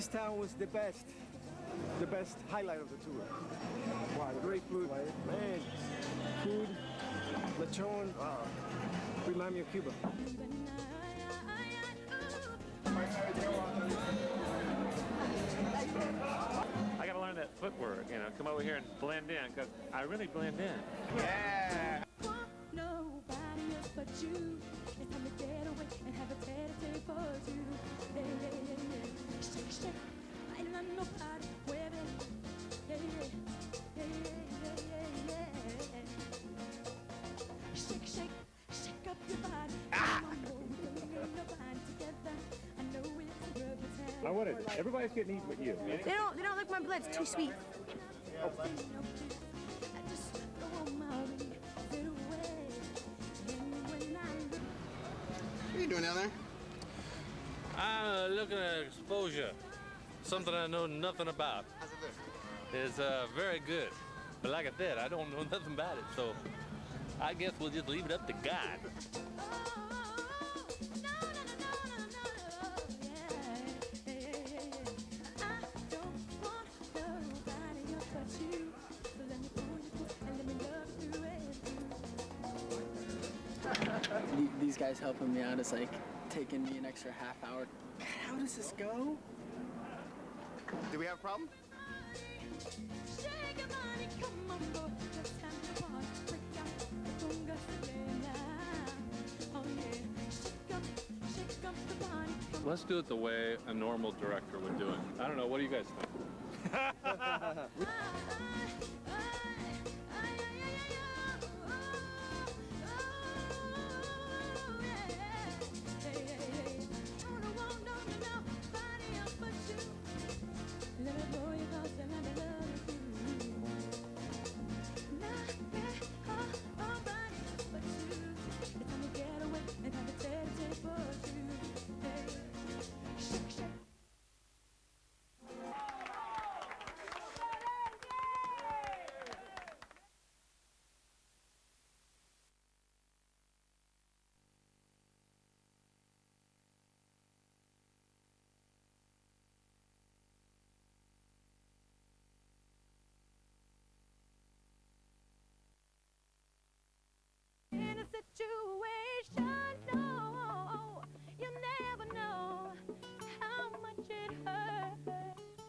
This town was the best highlight of the tour. Wow, great food, man. Food, lechon, remind me of Cuba. I gotta learn that footwork, you know, come over here and blend in, because I really blend in. Yeah! Nobody else but you. It's time to get away and have a tete for two. Yeah, yeah, yeah, yeah. Shake, shake. I don't know nobody. Mueve. Yeah, yeah, yeah, yeah, yeah, yeah. Shake, shake. Shake up your body. Ah! I want it. Everybody's getting eaten but you. They don't like my blood. It's too sweet. What are you doing down there? I'm looking at exposure. Something I know nothing about. How's it look? It's very good. But like I said, I don't know nothing about it, so I guess we'll just leave it up to God. These guys helping me out is like taking me an extra half hour. How does this go? Do we have a problem? Let's do it the way a normal director would do it. I don't know, what do you guys think?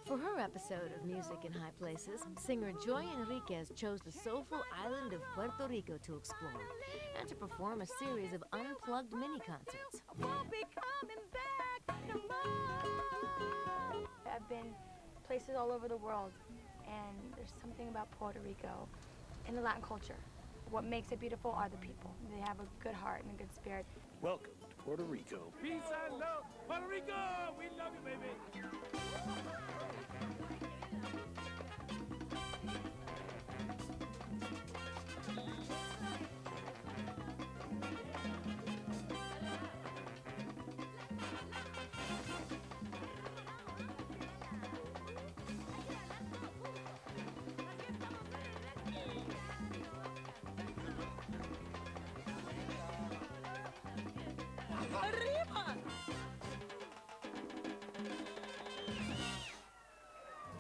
For her episode of Music in High Places, singer Joy Enriquez chose the soulful island of Puerto Rico to explore and to perform a series of unplugged mini-concerts. I've been places all over the world, and there's something about Puerto Rico and the Latin culture. What makes it beautiful are the people. They have a good heart and a good spirit. Welcome to Puerto Rico. Peace and love, Puerto Rico! We love you, baby!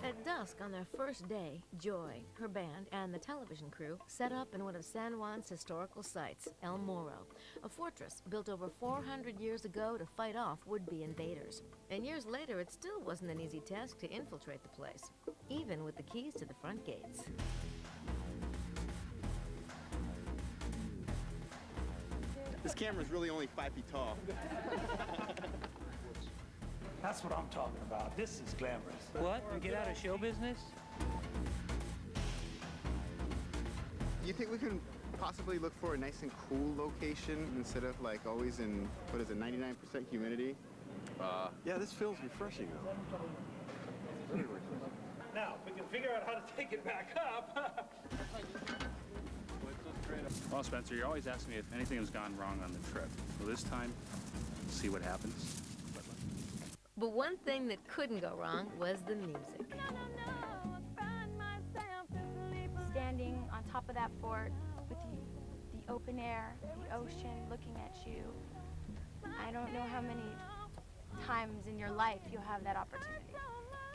At dusk on their first day, Joy, her band, and the television crew set up in one of San Juan's historical sites, El Morro, a fortress built over 400 years ago to fight off would-be invaders. And years later, it still wasn't an easy task to infiltrate the place, even with the keys to the front gates. This camera's really only 5 feet tall. That's what I'm talking about. This is glamorous. What? You get out of show business? You think we can possibly look for a nice and cool location instead of like always in, what is it, 99% humidity? Yeah, this feels refreshing though. Now, if we can figure out how to take it back up. Well, Spencer, you're always asking me if anything has gone wrong on the trip. Well, this time, see what happens. But one thing that couldn't go wrong was the music. Standing on top of that fort with the open air, the ocean looking at you. I don't know how many times in your life you'll have that opportunity.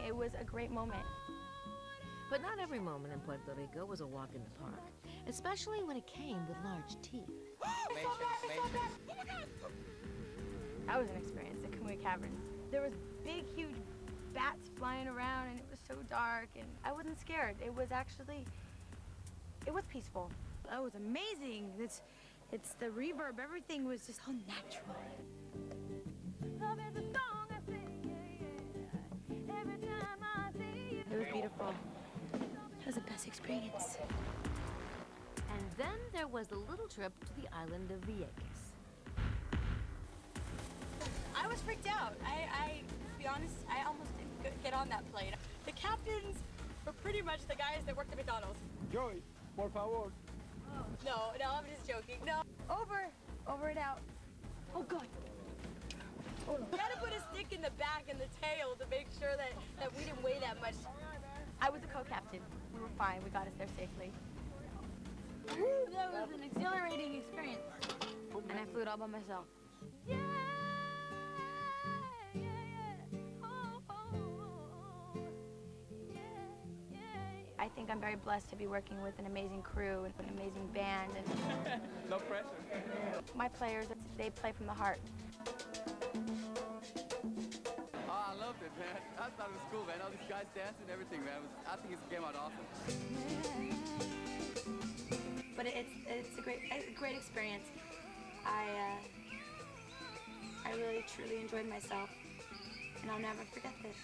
It was a great moment. But not every moment in Puerto Rico was a walk in the park, especially when it came with large teeth. That was an experience, the Kamui Caverns. There was big, huge bats flying around, and it was so dark, and I wasn't scared. It was peaceful. That was amazing. It's the reverb, everything was just so natural. It was beautiful. It was the best experience. And then there was the little trip to the island of Vieques. I was freaked out. To be honest, I almost didn't get on that plane. The captains were pretty much the guys that worked at McDonald's. Joy, por favor. No, I'm just joking. No. Over and out. Oh, God. We had to put a stick in the back and the tail to make sure that we didn't weigh that much. I was the co-captain. We were fine. We got us there safely. Woo, that was an exhilarating experience. And I flew it all by myself. Yeah, yeah, yeah. Oh, oh, oh. Yeah, yeah. I think I'm very blessed to be working with an amazing crew and an amazing band. And No pressure. my players, they play from the heart. Oh, I loved it, man. I thought it was cool, man. All these guys dancing and everything, man. I think it came out awesome. But it's a great experience. I really, truly enjoyed myself, and I'll never forget this.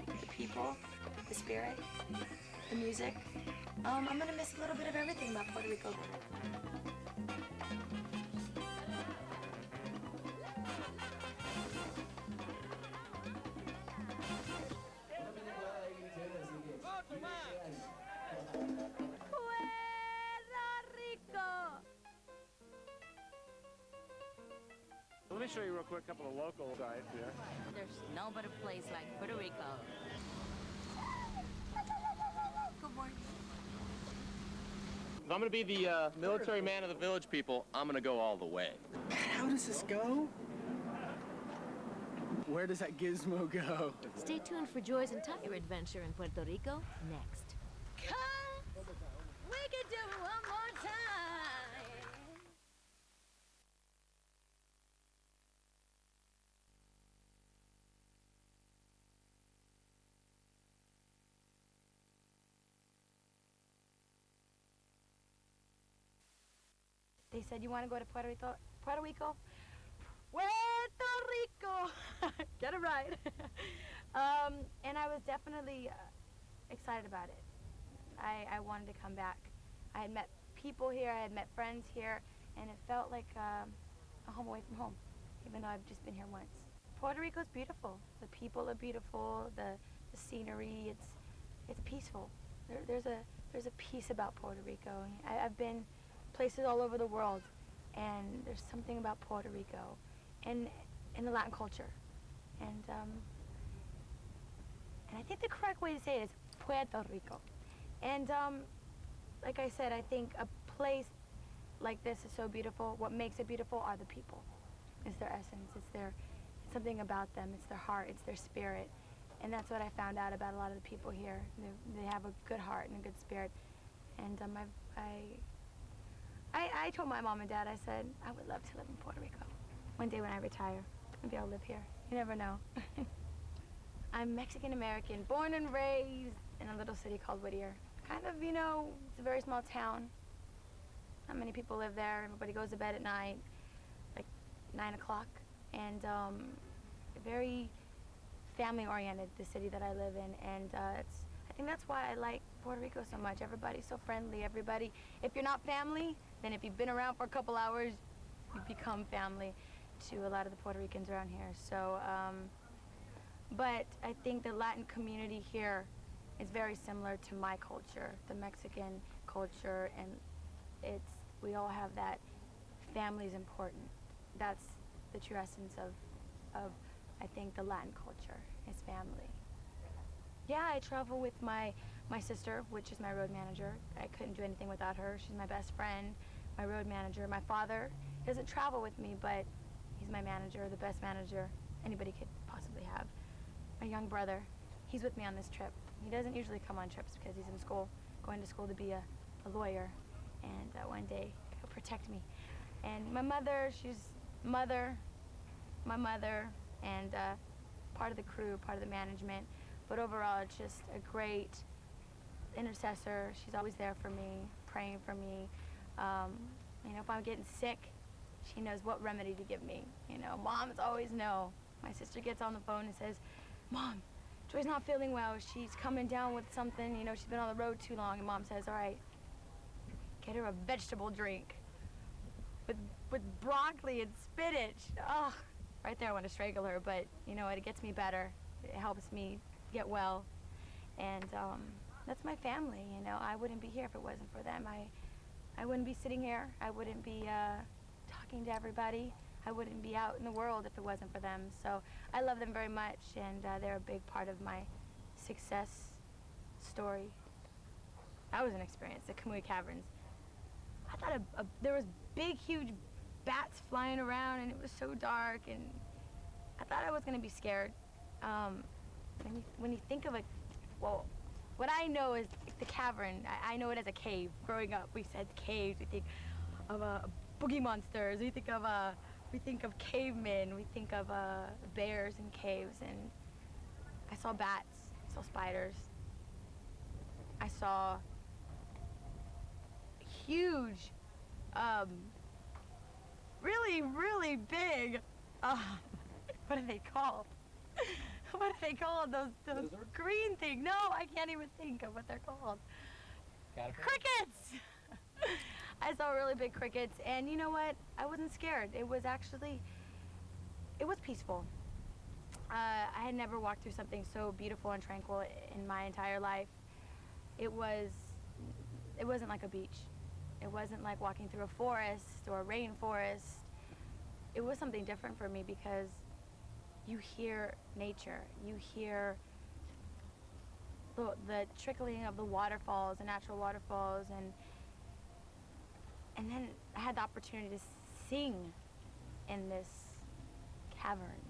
The people, the spirit, the music. I'm gonna miss a little bit of everything about Puerto Rico. Let me show you real quick a couple of local guys here. There's no better place like Puerto Rico. Good morning. If I'm gonna be the military man of the village people, I'm gonna go all the way. How does this go? Where does that gizmo go? Stay tuned for Joy's entire adventure in Puerto Rico next. Come, we can do it one more time. They said, you want to go to Puerto Rico? Puerto Rico? Puerto Rico! Get it right. And I was definitely excited about it. I wanted to come back. I had met people here, I had met friends here, and it felt like a home away from home, even though I've just been here once. Puerto Rico's beautiful. The people are beautiful, the scenery, it's peaceful. There's a peace about Puerto Rico. I've been places all over the world, and there's something about Puerto Rico and the Latin culture. And I think the correct way to say it is Puerto Rico. And like I said, I think a place like this is so beautiful. What makes it beautiful are the people. It's their essence, it's something about them, it's their heart, it's their spirit. And that's what I found out about a lot of the people here. They have a good heart and a good spirit. And I told my mom and dad, I said, I would love to live in Puerto Rico. One day when I retire, maybe I'll live here. You never know. I'm Mexican-American, born and raised in a little city called Whittier. Kind of, it's a very small town. Not many people live there. Everybody goes to bed at night, like 9 o'clock. And very family-oriented, the city that I live in. And I think that's why I like Puerto Rico so much. Everybody's so friendly. Everybody, if you're not family, then if you've been around for a couple hours, you become family to a lot of the Puerto Ricans around here. So, but I think the Latin community here is very similar to my culture, the Mexican culture, and we all have that. Family is important. That's the true essence of I think the Latin culture is family. Yeah, I travel with my sister, which is my road manager. I couldn't do anything without her. She's my best friend, my road manager. My father doesn't travel with me, but he's my manager, the best manager anybody could possibly have a young brother. He's with me on this trip. He doesn't usually come on trips because he's in school, going to school to be a lawyer, and one day he'll protect me. And my mother, she's my mother, and part of the crew, part of the management, but overall it's just a great intercessor. She's always there for me, praying for me. You know, if I'm getting sick, she knows what remedy to give me. You know, moms always know. My sister gets on the phone and says, Mom, Joy's not feeling well. She's coming down with something. You know, she's been on the road too long. And Mom says, all right, get her a vegetable drink with broccoli and spinach. Oh, right there I want to strangle her, but you know, it gets me better. It helps me get well. And that's my family, you know. I wouldn't be here if it wasn't for them. I wouldn't be sitting here. I wouldn't be talking to everybody. I wouldn't be out in the world if it wasn't for them. So I love them very much, and they're a big part of my success story. That was an experience, the Kamui Caverns. I thought there was big, huge bats flying around, and it was so dark, and I thought I was going to be scared. When you think of well, what I know is the cavern. I know it as a cave. Growing up, we said caves. We think of boogie monsters. We think of cavemen. We think of bears in caves. And I saw bats. I saw spiders. I saw huge, really, really big. What are they called? What are they called? Those green things? No, I can't even think of what they're called. Crickets! I saw really big crickets, and you know what? I wasn't scared. It was peaceful. I had never walked through something so beautiful and tranquil in my entire life. It wasn't like a beach. It wasn't like walking through a forest or a rainforest. It was something different for me because you hear nature, you hear the trickling of the waterfalls, the natural waterfalls, and then I had the opportunity to sing in this cavern.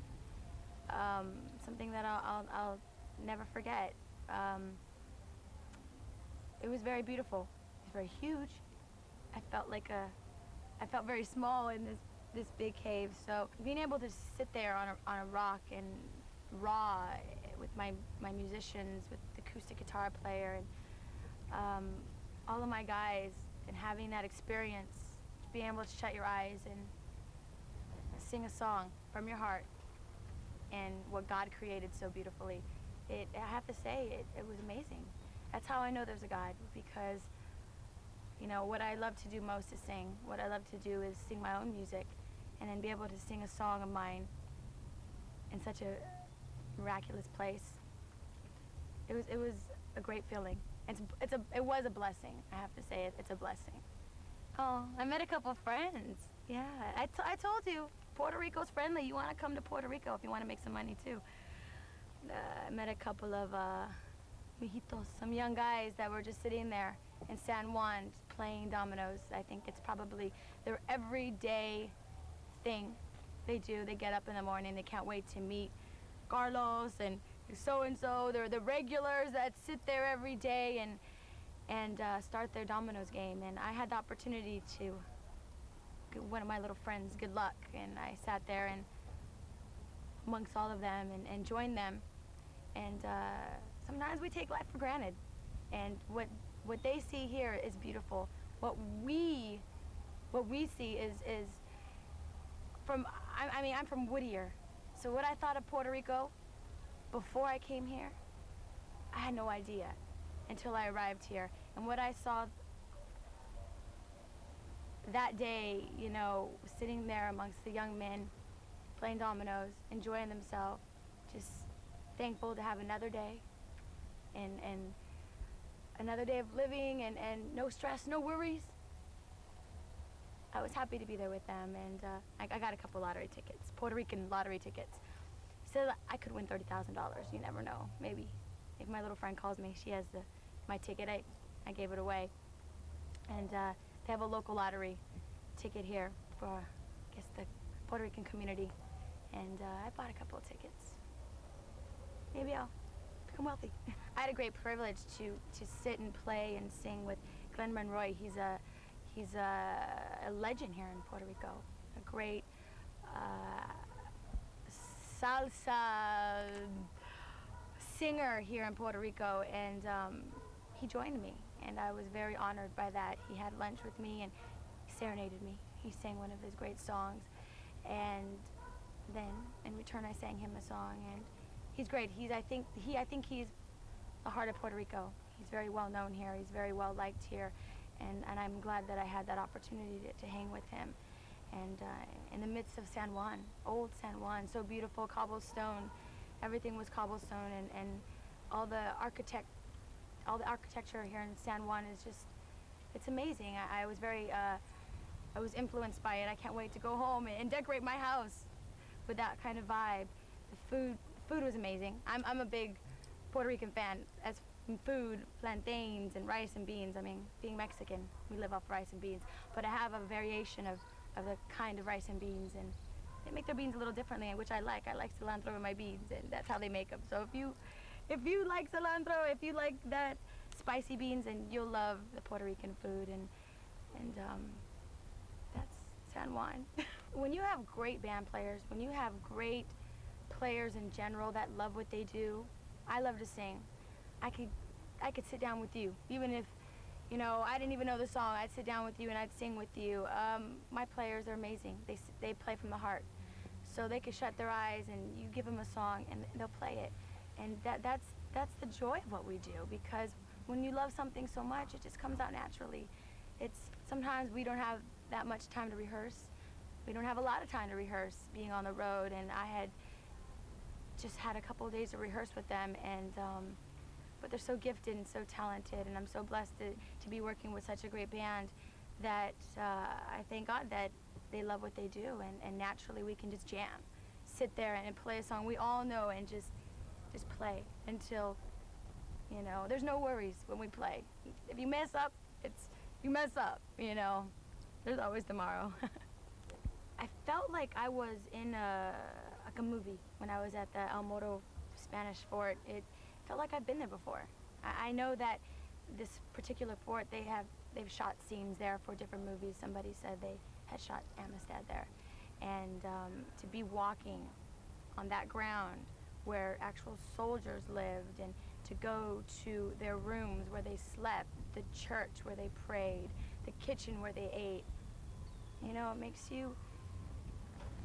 Something that I'll never forget. It was very beautiful. It was very huge. I felt very small in this big cave. So being able to sit there on a rock and raw with my musicians, with the acoustic guitar player, and all of my guys, and having that experience, being able to shut your eyes and sing a song from your heart and what God created so beautifully. I have to say, it was amazing. That's how I know there's a God, because you know, what I love to do most is sing. What I love to do is sing my own music and then be able to sing a song of mine in such a miraculous place. It was a great feeling. It was a blessing, I have to say. It's a blessing. Oh, I met a couple of friends. Yeah, I told you, Puerto Rico's friendly. You want to come to Puerto Rico if you want to make some money too. I met a couple of mijitos, some young guys that were just sitting there in San Juan playing dominoes. I think it's probably their everyday thing they do. They get up in the morning, they can't wait to meet Carlos and so-and-so. They're the regulars that sit there every day and start their dominoes game. And I had the opportunity to give one of my little friends good luck, and I sat there and amongst all of them and joined them. And sometimes we take life for granted, and what they see here is beautiful. What we see is from, I mean, I'm from Whittier, so what I thought of Puerto Rico before I came here, I had no idea until I arrived here. And what I saw that day, you know, sitting there amongst the young men, playing dominoes, enjoying themselves, just thankful to have another day and another day of living and no stress, no worries. I was happy to be there with them, and I got a couple lottery tickets, Puerto Rican lottery tickets. He said I could win $30,000. You never know. Maybe if my little friend calls me, she has my ticket. I gave it away. And they have a local lottery ticket here for, I guess, the Puerto Rican community. And I bought a couple of tickets. maybe I'll become wealthy. I had a great privilege to sit and play and sing with Glenn Monroy. He's a legend here in Puerto Rico, a great salsa singer here in Puerto Rico, and he joined me, and I was very honored by that. He had lunch with me and serenaded me. He sang one of his great songs, and then in return I sang him a song, and he's great. I think he's the heart of Puerto Rico. He's very well known here. He's very well liked here, and I'm glad that I had that opportunity to hang with him. And in the midst of San Juan, old San Juan, so beautiful, cobblestone. Everything was cobblestone, and all the architecture here in San Juan is just, it's amazing. I was very, I was influenced by it. I can't wait to go home and decorate my house with that kind of vibe. The food was amazing. I'm a big Puerto Rican fan. As food, plantains and rice and beans. I mean, being Mexican, we live off rice and beans. But I have a variation of the kind of rice and beans, and they make their beans a little differently, which I like. I like cilantro in my beans, and that's how they make them. So if you like cilantro, if you like that spicy beans, then you'll love the Puerto Rican food, and that's San Juan. When you have great band players, when you have great players in general that love what they do, I love to sing. I could sit down with you, even if, you know, I didn't even know the song. I'd sit down with you and I'd sing with you. My players are amazing. They play from the heart. So they can shut their eyes and you give them a song and they'll play it. And that's the joy of what we do, because when you love something so much, it just comes out naturally. Sometimes we don't have that much time to rehearse. We don't have a lot of time to rehearse being on the road, and I had just had a couple of days to rehearse with them, and but they're so gifted and so talented, and I'm so blessed to be working with such a great band that I thank God that they love what they do, and naturally we can just jam, sit there and play a song we all know, and just play until, you know, there's no worries when we play. If you mess up, you mess up, you know. There's always tomorrow. I felt like I was in a movie when I was at the El Moro Spanish fort. It felt like I've been there before. I know that this particular fort, they've shot scenes there for different movies. Somebody said they had shot Amistad there. And to be walking on that ground where actual soldiers lived, and to go to their rooms where they slept, the church where they prayed, the kitchen where they ate, you know, it makes you,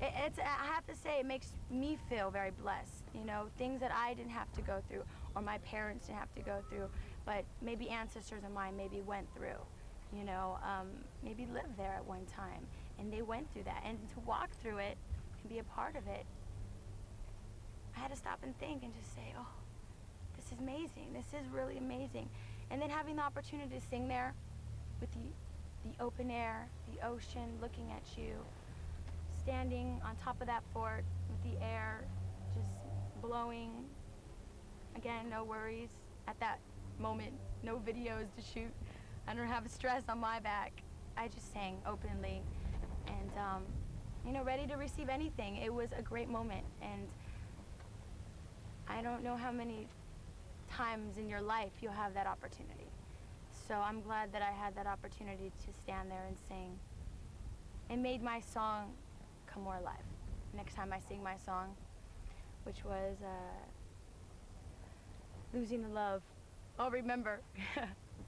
I have to say, it makes me feel very blessed, you know, things that I didn't have to go through, or my parents didn't have to go through, but maybe ancestors of mine maybe went through, you know, maybe lived there at one time, and they went through that, and to walk through it and be a part of it, I had to stop and think and just say, oh, this is amazing, this is really amazing. And then having the opportunity to sing there with the open air, the ocean looking at you, standing on top of that fort with the air just blowing. Again, no worries at that moment, no videos to shoot. I don't have stress on my back. I just sang openly and, you know, ready to receive anything. It was a great moment, and I don't know how many times in your life you'll have that opportunity. So I'm glad that I had that opportunity to stand there and sing. It made my song come more alive. Next time I sing my song, which was Losing the Love, I'll remember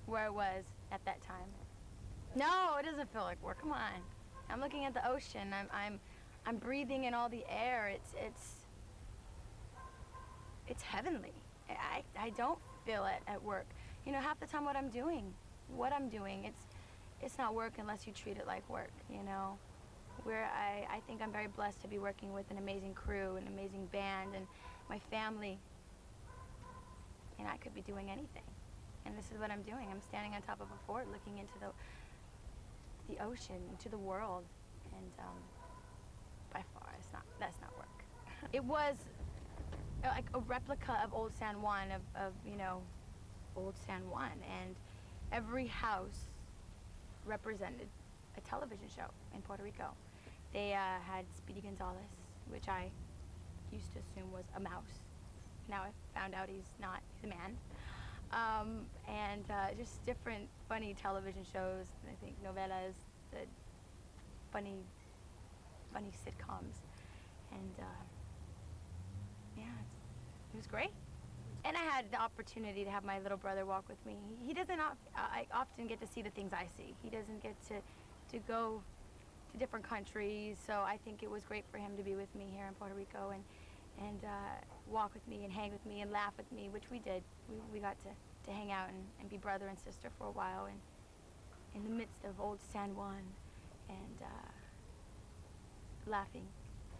where I was at that time. No, it doesn't feel like work, come on. I'm looking at the ocean, I'm breathing in all the air. It's heavenly. I don't feel it at work. You know, half the time what I'm doing, it's not work unless you treat it like work, you know. Where I think I'm very blessed to be working with an amazing crew, an amazing band, and my family. And I could be doing anything. And this is what I'm doing. I'm standing on top of a fort looking into the ocean, into the world. And by far, that's not work. It was like a replica of old San Juan, of you know, old San Juan, and every house represented a television show in Puerto Rico. They had Speedy Gonzales, which I used to assume was a mouse. Now found out he's not. He's a man. And just different funny television shows. I think novelas, the funny sitcoms, and yeah, it was great. And I had the opportunity to have my little brother walk with me. He doesn't I often get to see the things I see. He doesn't get to go to different countries, so I think it was great for him to be with me here in Puerto Rico and walk with me and hang with me and laugh with me, which we did. We got to hang out and be brother and sister for a while in the midst of old San Juan and laughing.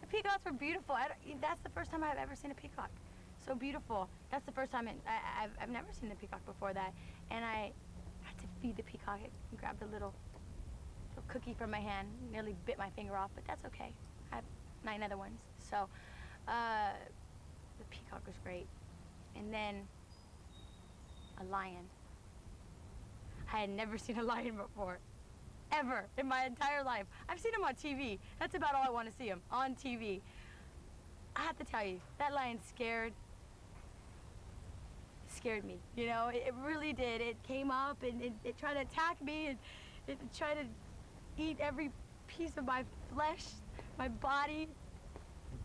The peacocks were beautiful. That's the first time I've ever seen a peacock. So beautiful. That's the first time I've never seen a peacock before that. And I got to feed the peacock. I grabbed a little cookie from my hand, nearly bit my finger off, but that's okay. I have 9 other ones. So the peacock was great. And then a lion. I had never seen a lion before, ever in my entire life. I've seen him on TV. That's about all I want to see him, on TV. I have to tell you, that lion scared me, you know? It really did. It came up and it tried to attack me and it tried to eat every piece of my flesh, my body.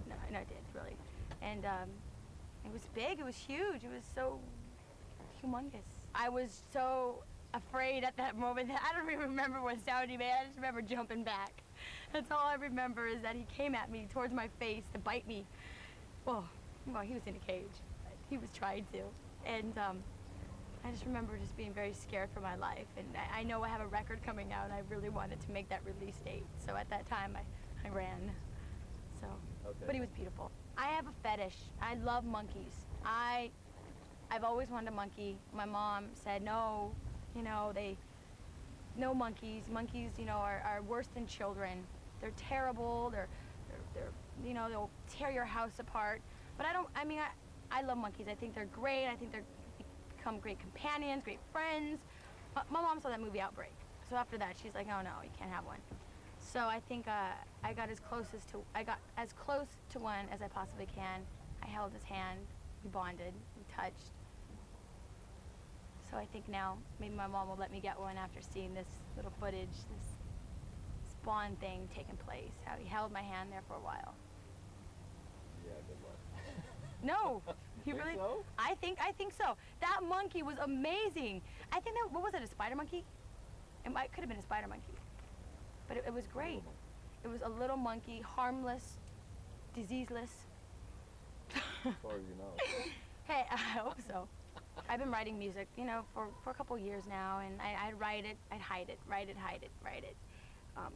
No, it did, really. And it was big, it was huge, it was so humongous. I was so afraid at that moment that I don't even remember what sound he made. I just remember jumping back. That's all I remember, is that he came at me towards my face to bite me. Well, he was in a cage. He was trying to. And I just remember just being very scared for my life. And I know I have a record coming out, and I really wanted to make that release date. So at that time, I ran. So, okay. But he was beautiful. I have a fetish. I love monkeys. I've always wanted a monkey. My mom said, no, you know, no monkeys. Monkeys, you know, are worse than children. They're terrible. They're you know, they'll tear your house apart. But I love monkeys. I think they're great. I think they're become great companions, great friends. My mom saw that movie Outbreak. So after that, she's like, oh no, you can't have one. So I think I got as close to one as I possibly can. I held his hand. We bonded. We touched. So I think now maybe my mom will let me get one after seeing this little footage, this spawn thing taking place, how he held my hand there for a while. Yeah, good luck. No, he Think really. so? I think so. That monkey was amazing. I think what was it? A spider monkey? It could have been a spider monkey, but it was great. It was a little monkey, harmless, diseaseless. As far as you know. Hey, I hope so. I've been writing music, you know, for a couple years now, and I'd write it, I'd hide it, write it,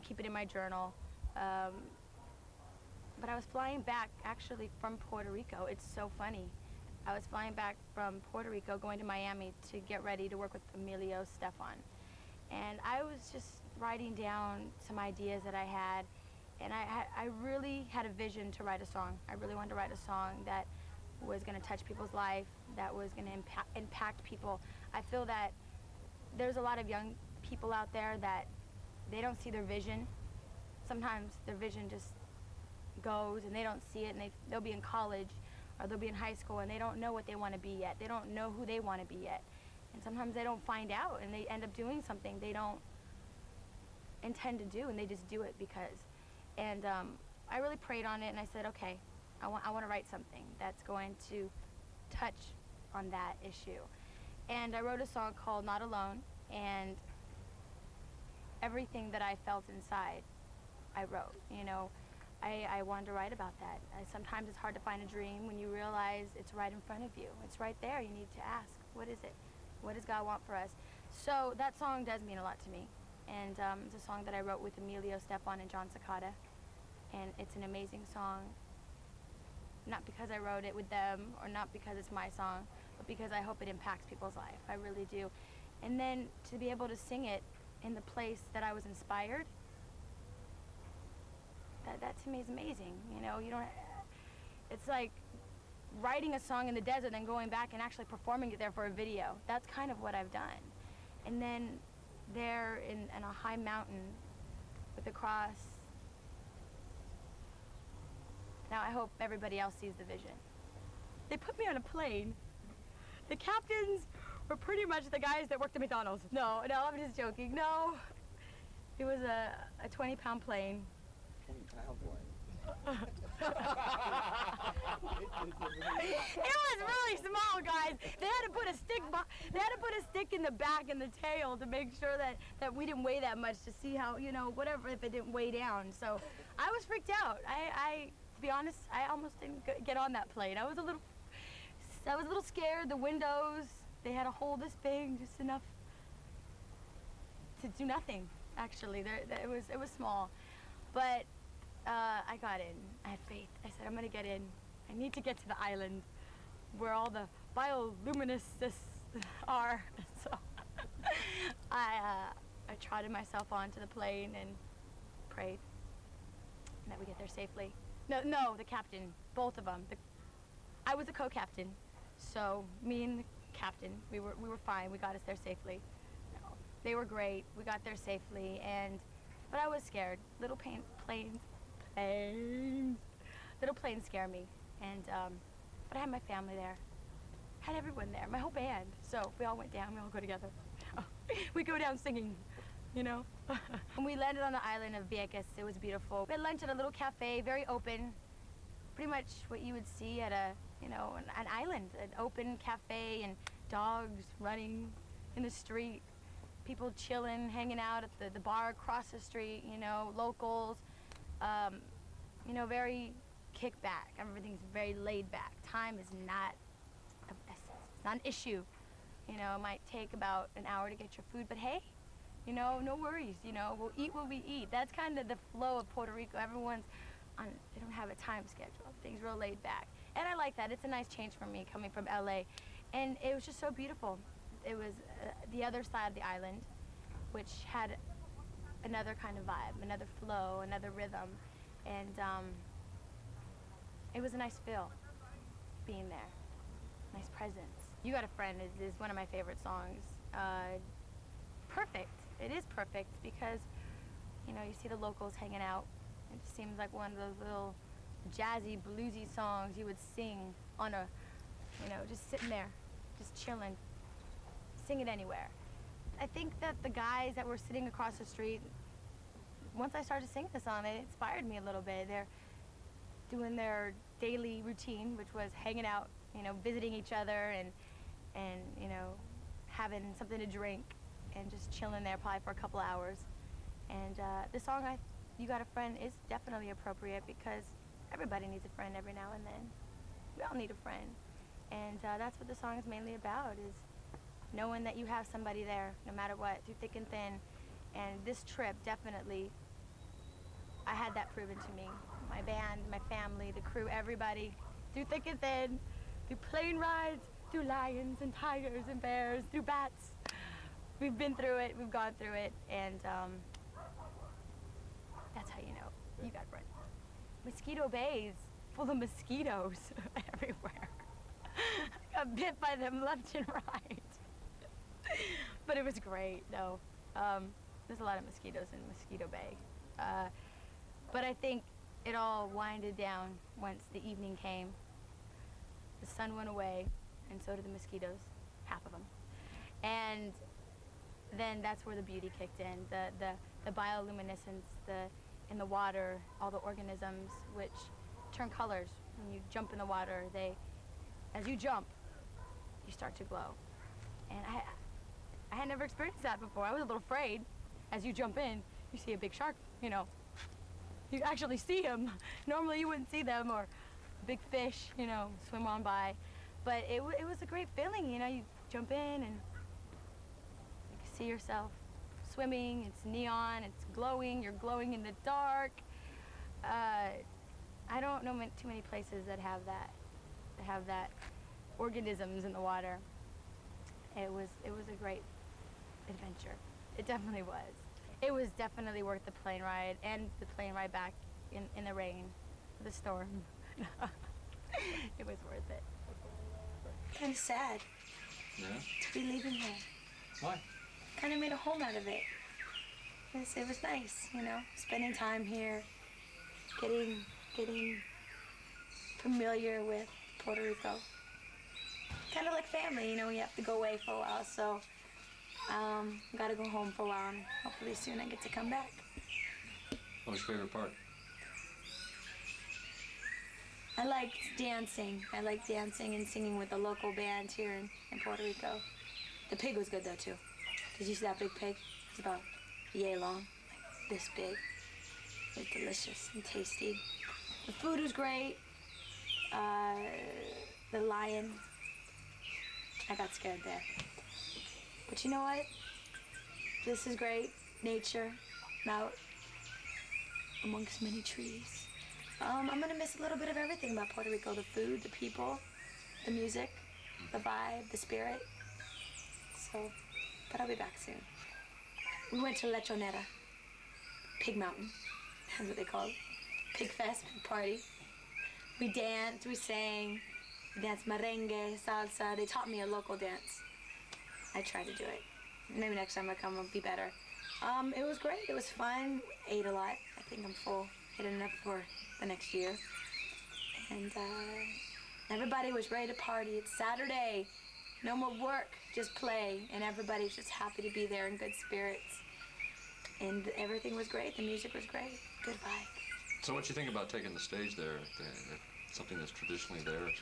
keep it in my journal. But I was flying back, actually, from Puerto Rico. It's so funny. I was flying back from Puerto Rico, going to Miami to get ready to work with Emilio Estefan. And I was just writing down some ideas that I had, and I really had a vision to write a song. I really wanted to write a song that was going to touch people's life, that was going to impact people. I feel that there's a lot of young people out there that they don't see their vision. Sometimes their vision just goes and they don't see it, and they'll be in college or they'll be in high school and they don't know what they want to be yet. They don't know who they want to be yet. And sometimes they don't find out and they end up doing something they don't intend to do, and they just do it because. And I really prayed on it, and I said, okay, I want to write something that's going to touch on that issue. And I wrote a song called Not Alone, and everything that I felt inside, I wrote. You know, I wanted to write about that. Sometimes it's hard to find a dream when you realize it's right in front of you. It's right there. You need to ask, what is it? What does God want for us? So that song does mean a lot to me. And it's a song that I wrote with Emilio Estefan and John Cicada. And it's an amazing song, not because I wrote it with them or not because it's my song, but because I hope it impacts people's life. I really do. And then to be able to sing it in the place that I was inspired, that to me is amazing. You know, it's like writing a song in the desert and then going back and actually performing it there for a video. That's kind of what I've done. And then there in a high mountain with a cross. Now I hope everybody else sees the vision. They put me on a plane. The captains were pretty much the guys that worked at McDonald's. No, I'm just joking. No. It was a 20-pound plane. 20-pound plane. It was really small, guys. They had to put a stick in the back and the tail to make sure that we didn't weigh that much, to see how, you know, whatever, if it didn't weigh down. So I was freaked out. To be honest, I almost didn't get on that plane. I was a little scared. The windows, they had a hole this big, just enough to do nothing. Actually, it was small, but I got in. I had faith. I said, I'm gonna get in. I need to get to the island where all the bioluminescents are. So I trotted myself onto the plane and prayed that we get there safely. No, the captain, both of them. I was a co-captain, so me and the captain, we were fine. We got us there safely. They were great. We got there safely, but I was scared. Little planes scare me, but I had my family there. I had everyone there, my whole band. So if we all went down, we all go together. We go down singing, you know. When we landed on the island of Vieques, it was beautiful. We had lunch at a little cafe, very open, pretty much what you would see at an island, an open cafe, and dogs running in the street. People chilling, hanging out at the bar across the street, you know, locals, you know, very kickback. Everything's very laid back. Time is not of essence. It's not an issue. You know, it might take about an hour to get your food, but hey, you know, no worries, you know, we'll eat what we eat. That's kind of the flow of Puerto Rico. Everyone's they don't have a time schedule. Everything's real laid back. And I like that. It's a nice change for me coming from LA. And it was just so beautiful. It was the other side of the island, which had another kind of vibe, another flow, another rhythm. And it was a nice feel being there, nice presence. You Got a Friend is one of my favorite songs. Perfect. It is perfect because, you know, you see the locals hanging out. It just seems like one of those little jazzy, bluesy songs you would sing on a, you know, just sitting there, just chilling. Sing it anywhere. I think that the guys that were sitting across the street, once I started singing the song, they inspired me a little bit. They're doing their daily routine, which was hanging out, you know, visiting each other and you know, having something to drink and just chilling there probably for a couple hours. And the song, You Got a Friend, is definitely appropriate because everybody needs a friend every now and then. We all need a friend. And that's what the song is mainly about, is knowing that you have somebody there, no matter what, through thick and thin. And this trip, definitely, I had that proven to me. My band, my family, the crew, everybody, through thick and thin, through plane rides, through lions and tigers and bears, through bats. We've been through it, we've gone through it, and that's how you know you got a friend. Mosquito Bay's full of mosquitoes everywhere. I got bit by them left and right. But it was great, no. There's a lot of mosquitoes in Mosquito Bay. But I think it all winded down once the evening came. The sun went away, and so did the mosquitoes, half of them. And then that's where the beauty kicked in. The bioluminescence, in the water, all the organisms which turn colors when you jump in the water. As you jump, you start to glow. And I had never experienced that before. I was a little afraid. As you jump in, you see a big shark, you know. You actually see him. Normally you wouldn't see them, or a big fish, you know, swim on by. But it was a great feeling, you know. You jump in and you can see yourself swimming. It's neon, it's glowing. You're glowing in the dark. I don't know too many places that have that organisms in the water. It was a great adventure. It definitely was. It was definitely worth the plane ride and the plane ride back in the rain, the storm. It was worth it. Kind of sad Yeah? to be leaving here. Why? Kind of made a home out of it. It was nice, you know, spending time here, getting familiar with Puerto Rico. kind of like family, you know, we have to go away for a while, so gotta go home for a while, and hopefully soon I get to come back. What was your favorite part? I like dancing. I like dancing and singing with the local band here in Puerto Rico. The pig was good though too. Did you see that big pig? It's about yay long, like this big. It was delicious and tasty. The food was great. The lion, I got scared there. But you know what? This is great. Nature, I'm out amongst many trees. I'm gonna miss a little bit of everything about Puerto Rico. The food, the people, the music, the vibe, the spirit. So, but I'll be back soon. We went to Lechonera, Pig Mountain, that's what they call it. Pig Fest, pig party. We danced, we sang, we danced merengue, salsa. They taught me a local dance. I tried to do it. Maybe next time I come, I'll be better. It was great, it was fun. Ate a lot. I think I'm full. Ate enough for the next year. And everybody was ready to party. It's Saturday. No more work, just play. And everybody's just happy to be there in good spirits. And everything was great. The music was great. Good vibe. So what you think about taking the stage there, something that's traditionally theirs?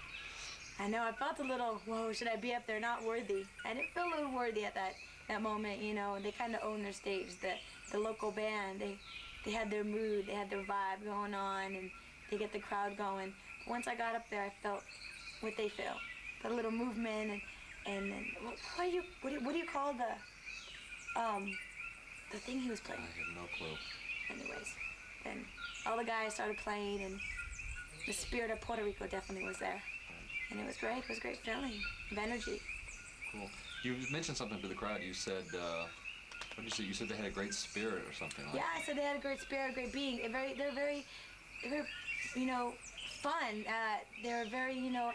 I know, I felt a little, whoa, should I be up there? Not worthy. I didn't feel a little worthy at that moment, you know. They kind of own their stage. The local band, they had their mood, they had their vibe going on, and they get the crowd going. But once I got up there, I felt what they feel. The little movement and what do you call the thing he was playing? I have no clue. Anyways, then all the guys started playing, and the spirit of Puerto Rico definitely was there. And it was great. It was a great feeling of energy. Cool. You mentioned something to the crowd. You said, what did you say? You said they had a great spirit or something like that. Yeah, I said they had a great spirit, a great being. They're very, you know, fun. They're very, you know,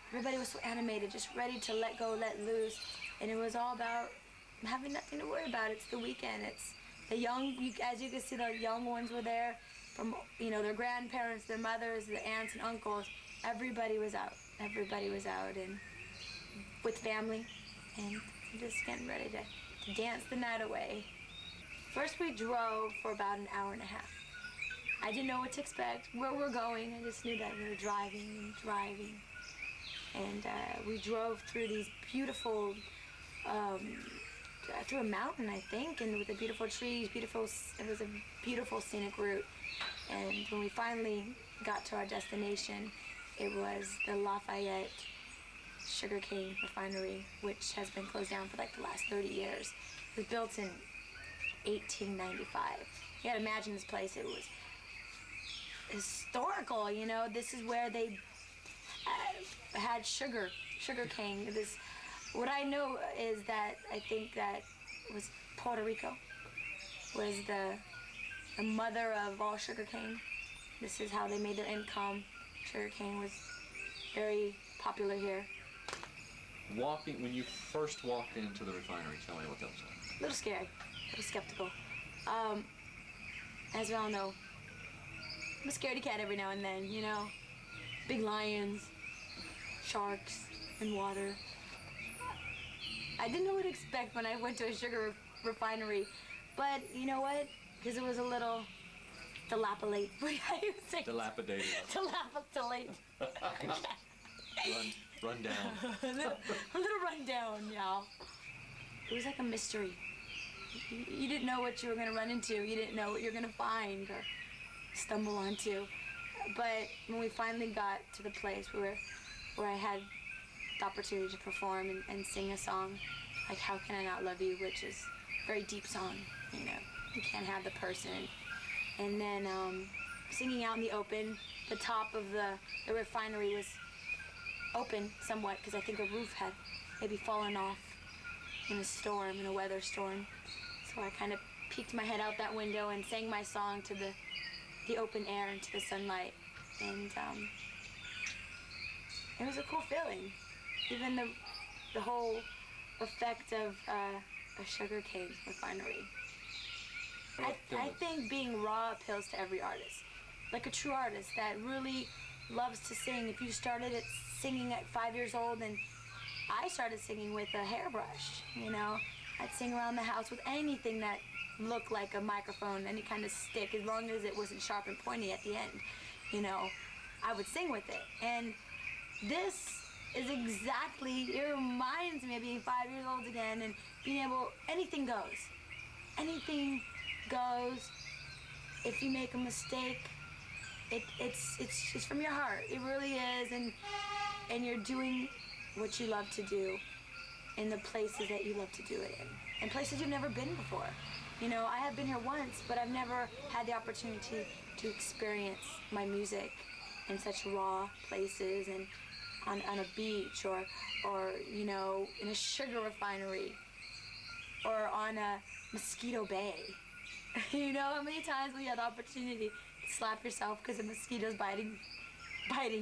everybody was so animated, just ready to let go, let loose. And it was all about having nothing to worry about. It's the weekend. It's the young, as you can see, the young ones were there from, you know, their grandparents, their mothers, their aunts and uncles. Everybody was out. Everybody was out and with family and just getting ready to dance the night away. First we drove for about an hour and a half. I didn't know what to expect, where we're going. I just knew that we were driving and driving. And we drove through these beautiful, through a mountain, I think, and with the beautiful trees, it was a beautiful scenic route. And when we finally got to our destination, it was the Lafayette sugarcane refinery, which has been closed down for like the last 30 years. It was built in 1895. You gotta imagine this place. It was historical, you know. This is where they had sugarcane. What I know is that I think that was Puerto Rico was the mother of all sugarcane. This is how they made their income. Sugarcane was very popular here. When you first walked into the refinery, tell me what that was like. A little scary, a little skeptical. As we all know, I'm a scaredy cat every now and then, you know. Big lions, sharks, and water. I didn't know what to expect when I went to a sugar refinery, but you know what? Because it was a little dilapidated. Dilapidated. Dilapidated. Run down. a little run down, yeah. It was like a mystery. You didn't know what you were going to run into. You didn't know what you were going to find or stumble onto. But when we finally got to the place where I had the opportunity to perform and sing a song, like How Can I Not Love You, which is a very deep song, you know. You can't have the person. And then singing out in the open, the top of the refinery was open somewhat because I think a roof had maybe fallen off in a weather storm. So I kind of peeked my head out that window and sang my song to the open air and to the sunlight. And it was a cool feeling. Even the whole effect of a sugarcane refinery. I think being raw appeals to every artist. Like a true artist that really loves to sing. If you started at singing at 5 years old and I started singing with a hairbrush, you know. I'd sing around the house with anything that looked like a microphone, any kind of stick, as long as it wasn't sharp and pointy at the end, you know. I would sing with it. And this is exactly, it reminds me of being 5 years old again and being able, anything goes. Anything goes. If you make a mistake, it's from your heart. It really is, and you're doing what you love to do in the places that you love to do it in, and places you've never been before. You know, I have been here once, but I've never had the opportunity to experience my music in such raw places, and on a beach, or you know, in a sugar refinery, or on a mosquito bay. You know how many times we had the opportunity to slap yourself because a mosquito's biting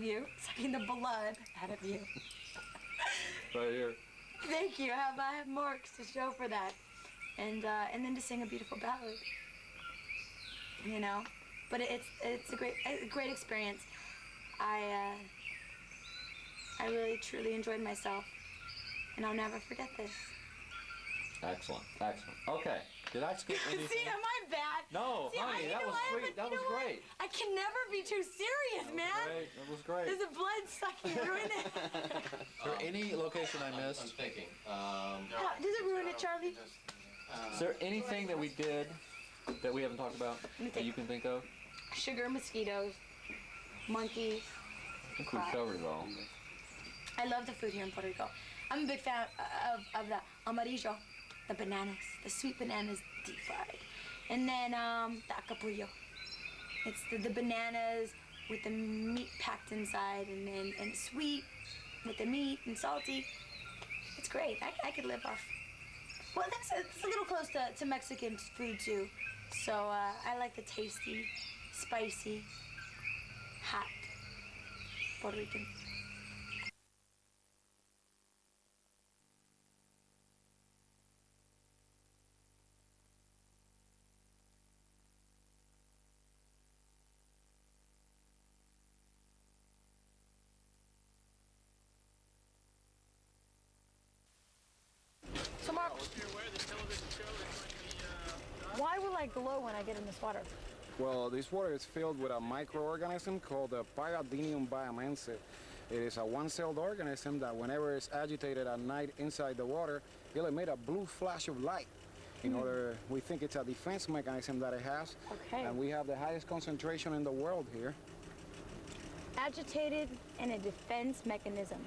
you, sucking the blood out of you. Right here. Thank you. I have marks to show for that, and then to sing a beautiful ballad. You know, but it's a great experience. I really truly enjoyed myself, and I'll never forget this. Excellent, excellent. Okay, did I skip anything? See, am I bad? No, See, honey, that was sweet. That was great. I can never be too serious, man. That was great. There's a blood sucking ruin it. Is there any location I missed? I'm thinking. Does it ruin it, Charlie? Is there anything that we did that we haven't talked about that you can think of? Sugar, mosquitoes, monkeys. I think we've covered it all. I love the food here in Puerto Rico. I'm a big fan of the amarillo, the bananas, the sweet bananas deep fried. And then the acapullo. It's the bananas with the meat packed inside, and sweet with the meat and salty. It's great. I could live off. Well, it's a little close to Mexican food too. So I like the tasty, spicy, hot Puerto Rican. So Mark, why will I glow when I get in this water? Well, this water is filled with a microorganism called the Pyridinium biomense. It is a one-celled organism that whenever it's agitated at night inside the water, it'll emit a blue flash of light. We think it's a defense mechanism that it has. Okay. And we have the highest concentration in the world here. Agitated and a defense mechanism.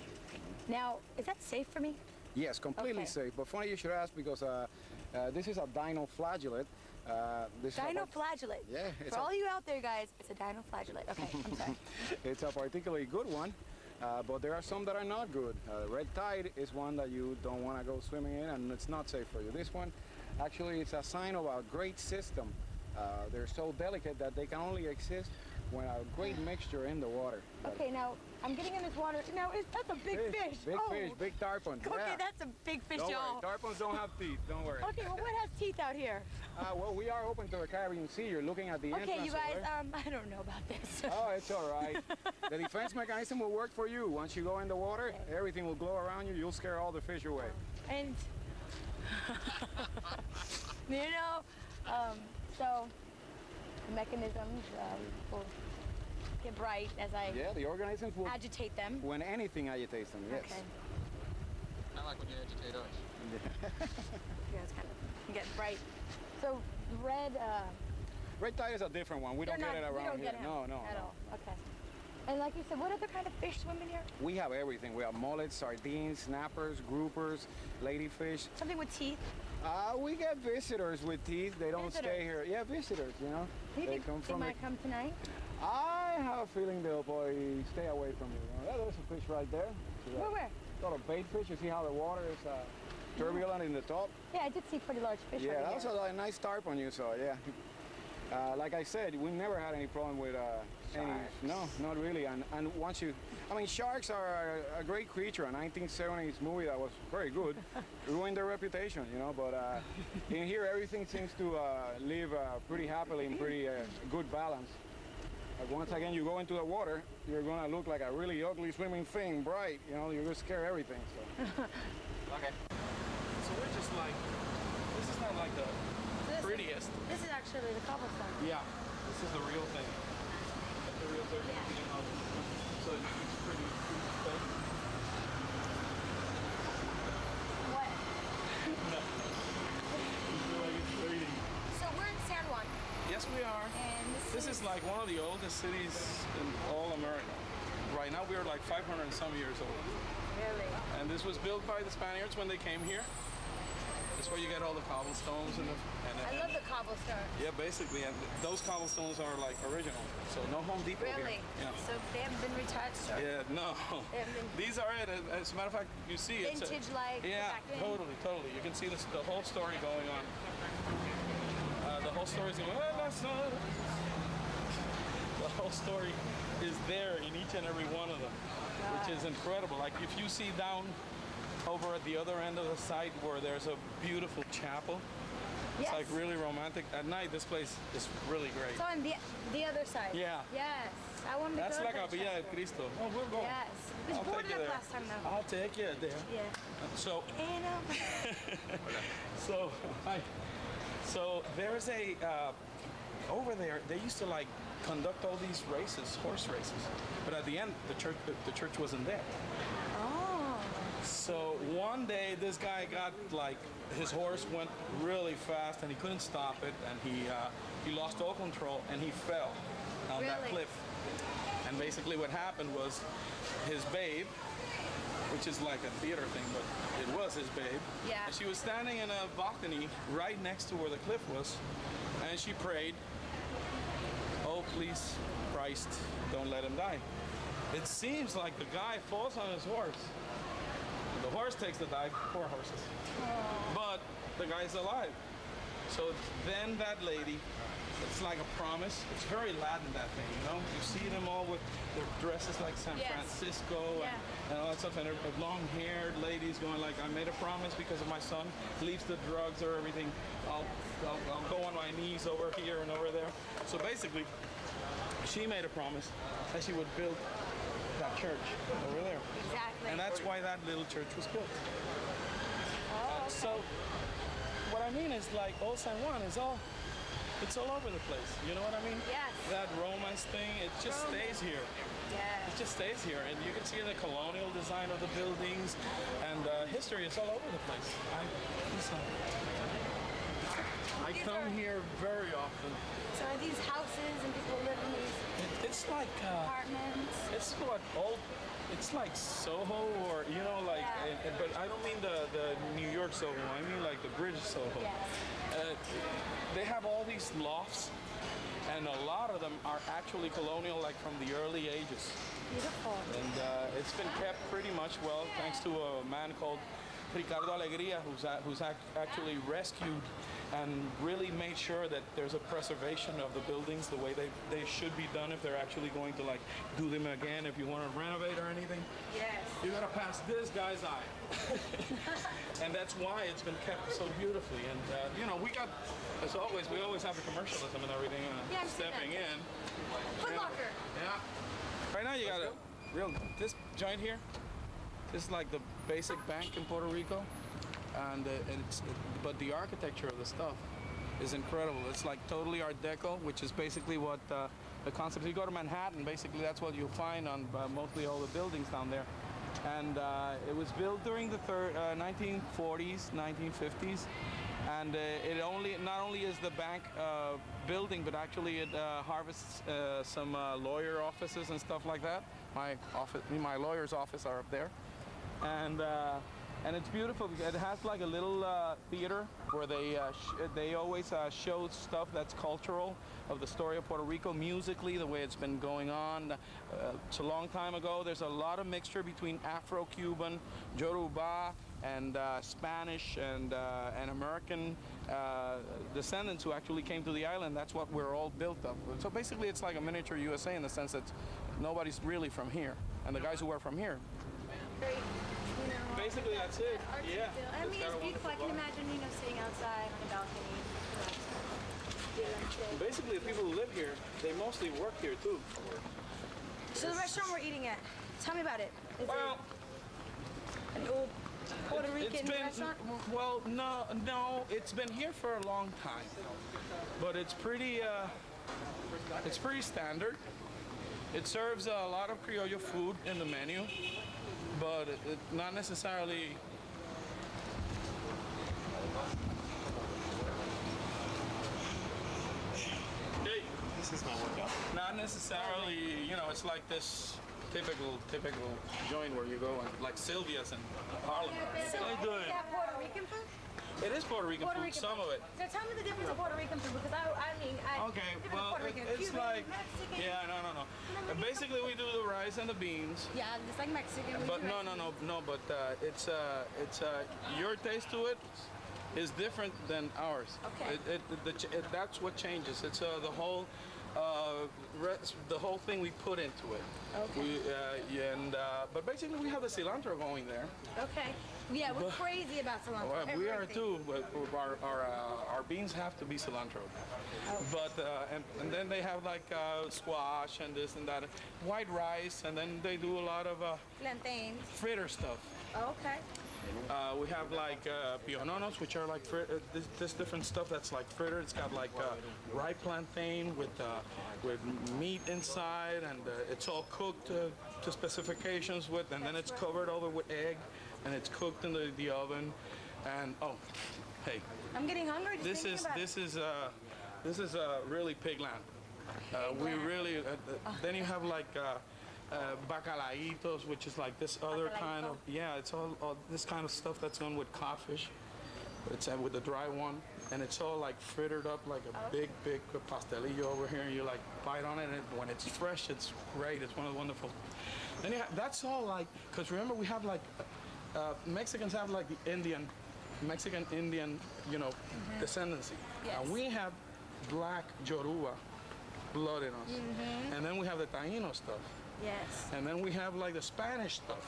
Now, is that safe for me? Yes, completely safe. But funny you should ask, because this is a dinoflagellate. Dinoflagellate? Yeah. For all you out there, guys, it's a dinoflagellate. Okay, I'm sorry. It's a particularly good one, but there are some that are not good. Red tide is one that you don't want to go swimming in, and it's not safe for you. This one, actually, it's a sign of a great system. They're so delicate that they can only exist when a great mixture in the water. Okay, now, I'm getting in this water. Now, that's a big fish. Big fish, big tarpon. Okay, yeah. that's a big fish, Don't y'all. worry, tarpons don't have teeth, don't worry. Okay, well, what has teeth out here? Well, we are open to the Caribbean Sea. You're looking at the entrance. Okay, you guys, over I don't know about this. Oh, it's all right. The defense mechanism will work for you. Once you go in the water, everything will glow around you. You'll scare all the fish away. And, you know, so the mechanisms will get bright as I the organisms will agitate them. When anything agitates them, yes. Okay. I like when you agitate us. Yeah, it's kind of get bright. So red. Red tide is a different one. We don't get it around we don't here. Get it No. At all. Okay. And like you said, what other kind of fish swim in here? We have everything. We have mullets, sardines, snappers, groupers, ladyfish. Something with teeth? We get visitors with teeth. They don't stay here. Yeah, visitors, you know. Do you think they might come tonight? I have a feeling they'll probably stay away from you. There's a fish right there. Where? Sort of bait fish. You see how the water is turbulent in the top? Yeah, I did see pretty large fish. Yeah, over that's here. a nice tarpon you saw, yeah. Like I said, we never had any problem with any. No, not really. And once you, I mean, sharks are a great creature. A 1970s movie that was very good, ruined their reputation, you know. But in here, everything seems to live pretty happily in pretty good balance. once again you go into the water, you're gonna look like a really ugly swimming thing, bright. You know, you're gonna scare everything. So. Okay. So we're just like, this is not like the prettiest. This is actually the cobblestone. Yeah, this is the real thing. The real thing. Yeah. So it's pretty thing. What? No. You feel like it's fading. So we're in San Juan. Yes, we are. And this is like one of the oldest cities in all America. Right now we're like 500 and some years old. Really? And this was built by the Spaniards when they came here. That's where you get all the cobblestones and I love the cobblestone. Yeah, basically, and those cobblestones are like original. So no Home Depot Really? here. Yeah. So they haven't been retouched? Or Yeah, no. These are it. As a matter of fact, you see it. Vintage like Yeah, back then? totally. You can see this, the whole story going on. The whole story is going, the whole story is there in each and every one of them, which is incredible. Like if you see down over at the other end of the site where there's a beautiful chapel, it's like really romantic. At night, this place is really great. So on the other side? Yeah. Yes. I wanted to That's go like to a Villa de Cristo. Oh, we'll go. Yes. We I'll boarded take you up there. last time though. I'll take you there. Yeah. So, so there's a, over there, they used to like conduct all these races, horse races. But at the end, the church wasn't there. Oh. So one day, this guy got like, his horse went really fast and he couldn't stop it, and he lost all control and he fell down that cliff. And basically what happened was his babe, which is like a theater thing, but it was his babe. Yeah. And she was standing in a balcony right next to where the cliff was, and she prayed, "Oh, please, Christ, don't let him die." It seems like the guy falls on his horse. The horse takes the dive, poor horses. But the guy's alive. So then that lady, it's like a promise. It's very Latin, that thing, you know? You see them all with their dresses like San Francisco and all that stuff, and they're long-haired ladies going like, "I made a promise because of my son, leaves the drugs or everything. I'll go on my knees over here and over there." So basically, she made a promise that she would build that church over there. Exactly. And that's why that little church was built. Oh, okay. So what I mean is like Old San Juan is it's all over the place. You know what I mean? Yes. That Romance thing, it just stays here. Yeah. It just stays here. And you can see the colonial design of the buildings and history is all over the place. I come here very often. So are these houses and people live in these It's like apartments? It's what old. It's like Soho, or you know, like. But I don't mean the New York Soho. I mean like the British Soho. Yes. They have all these lofts, and a lot of them are actually colonial, like from the early ages. Beautiful. And it's been kept pretty much well, thanks to a man called Ricardo Alegría, who's actually rescued and really made sure that there's a preservation of the buildings the way they should be done if they're actually going to like do them again. If you want to renovate or anything, yes, you gotta pass this guy's eye. And that's why it's been kept so beautifully. And you know, we got, as always, we always have the commercialism and everything stepping in. Foot Locker. Yeah. Right now you got this joint here. This is like the basic bank in Puerto Rico, and but the architecture of the stuff is incredible. It's like totally Art Deco, which is basically what the concept. If you go to Manhattan, basically that's what you'll find on mostly all the buildings down there. And it was built during the 1940s, 1950s, and not only is the bank building, but actually it harvests some lawyer offices and stuff like that. My lawyer's office are up there. And it's beautiful because it has like a little theater where they always show stuff that's cultural of the story of Puerto Rico musically, the way it's been going on. It's a long time ago. There's a lot of mixture between Afro-Cuban, Yoruba, and Spanish and American descendants who actually came to the island. That's what we're all built of. So basically it's like a miniature USA in the sense that nobody's really from here. And the guys who are from here. Basically, that's it. Yeah. I mean, it's beautiful. I can imagine, sitting outside on a balcony. Basically, the people who live here, they mostly work here too. So the restaurant we're eating at, tell me about it. Is Well, it an old Puerto it's Rican been, restaurant? well, no, it's been here for a long time, but it's pretty standard. It serves a lot of Criollo food in the menu, but it not necessarily. This is my workout. Not necessarily, you know, it's like this typical joint where you go and like Sylvia's in Harlem. So How you is doing? that Puerto Rican food? It is Puerto Rican food, some of it. So tell me the difference of Puerto Rican food because I mean, Okay, different well, Puerto Rican, it's Cuban, like, Mexican. yeah, no. Basically, we do the rice and the beans. Yeah, just like Mexican. we But do no. But it's your taste to it is different than ours. Okay. That's what changes. It's the whole thing we put into it. Okay. But basically, we have the cilantro going there. Okay. Yeah, we're crazy about cilantro. Well, we are Everything. too, but our beans have to be cilantro. Oh. But and then they have like squash and this and that, white rice, and then they do a lot of Plantains. fritter stuff. Okay. We have like piononos, which are like this different stuff that's like fritter. It's got like ripe plantain with meat inside, and it's all cooked to specifications and then it's covered over with egg, and it's cooked in the oven. And oh, hey, I'm getting hungry. Just this is really pigland. We really then you have like. Bacalaitos, which is like this other kind of, it's all this kind of stuff that's done with codfish. It's with the dry one, and it's all like frittered up like a big pastelillo over here, and you like bite on it, and when it's fresh, it's great. It's wonderful. Then that's all like, because remember we have like, Mexicans have like the Mexican Indian, descendancy. Yes. And we have black Yoruba blood in us. And then we have the Taino stuff. Yes. And then we have like the Spanish stuff.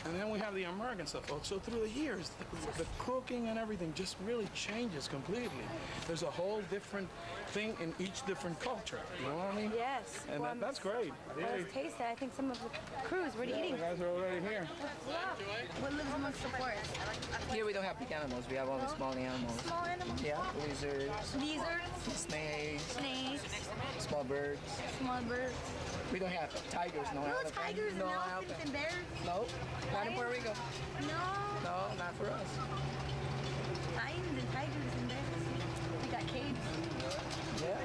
And then we have the American stuff. So through the years, the cooking and everything just really changes completely. There's a whole different thing in each different culture. You know what I mean? Yes. And that's great. Let's taste it. I think some of the crews were eating. The guys are already here. What lives amongst the forest? Here we don't have big animals. We have only small animals. Small animals? Yeah, lizards. Lizards? Snakes. Snakes. Small birds. Small birds. We don't have tigers, no elephants. Tigers and no elephants and bears? No, not in Puerto Rico. No. No, not for us. Lions and tigers and bears. We got caves. Yeah.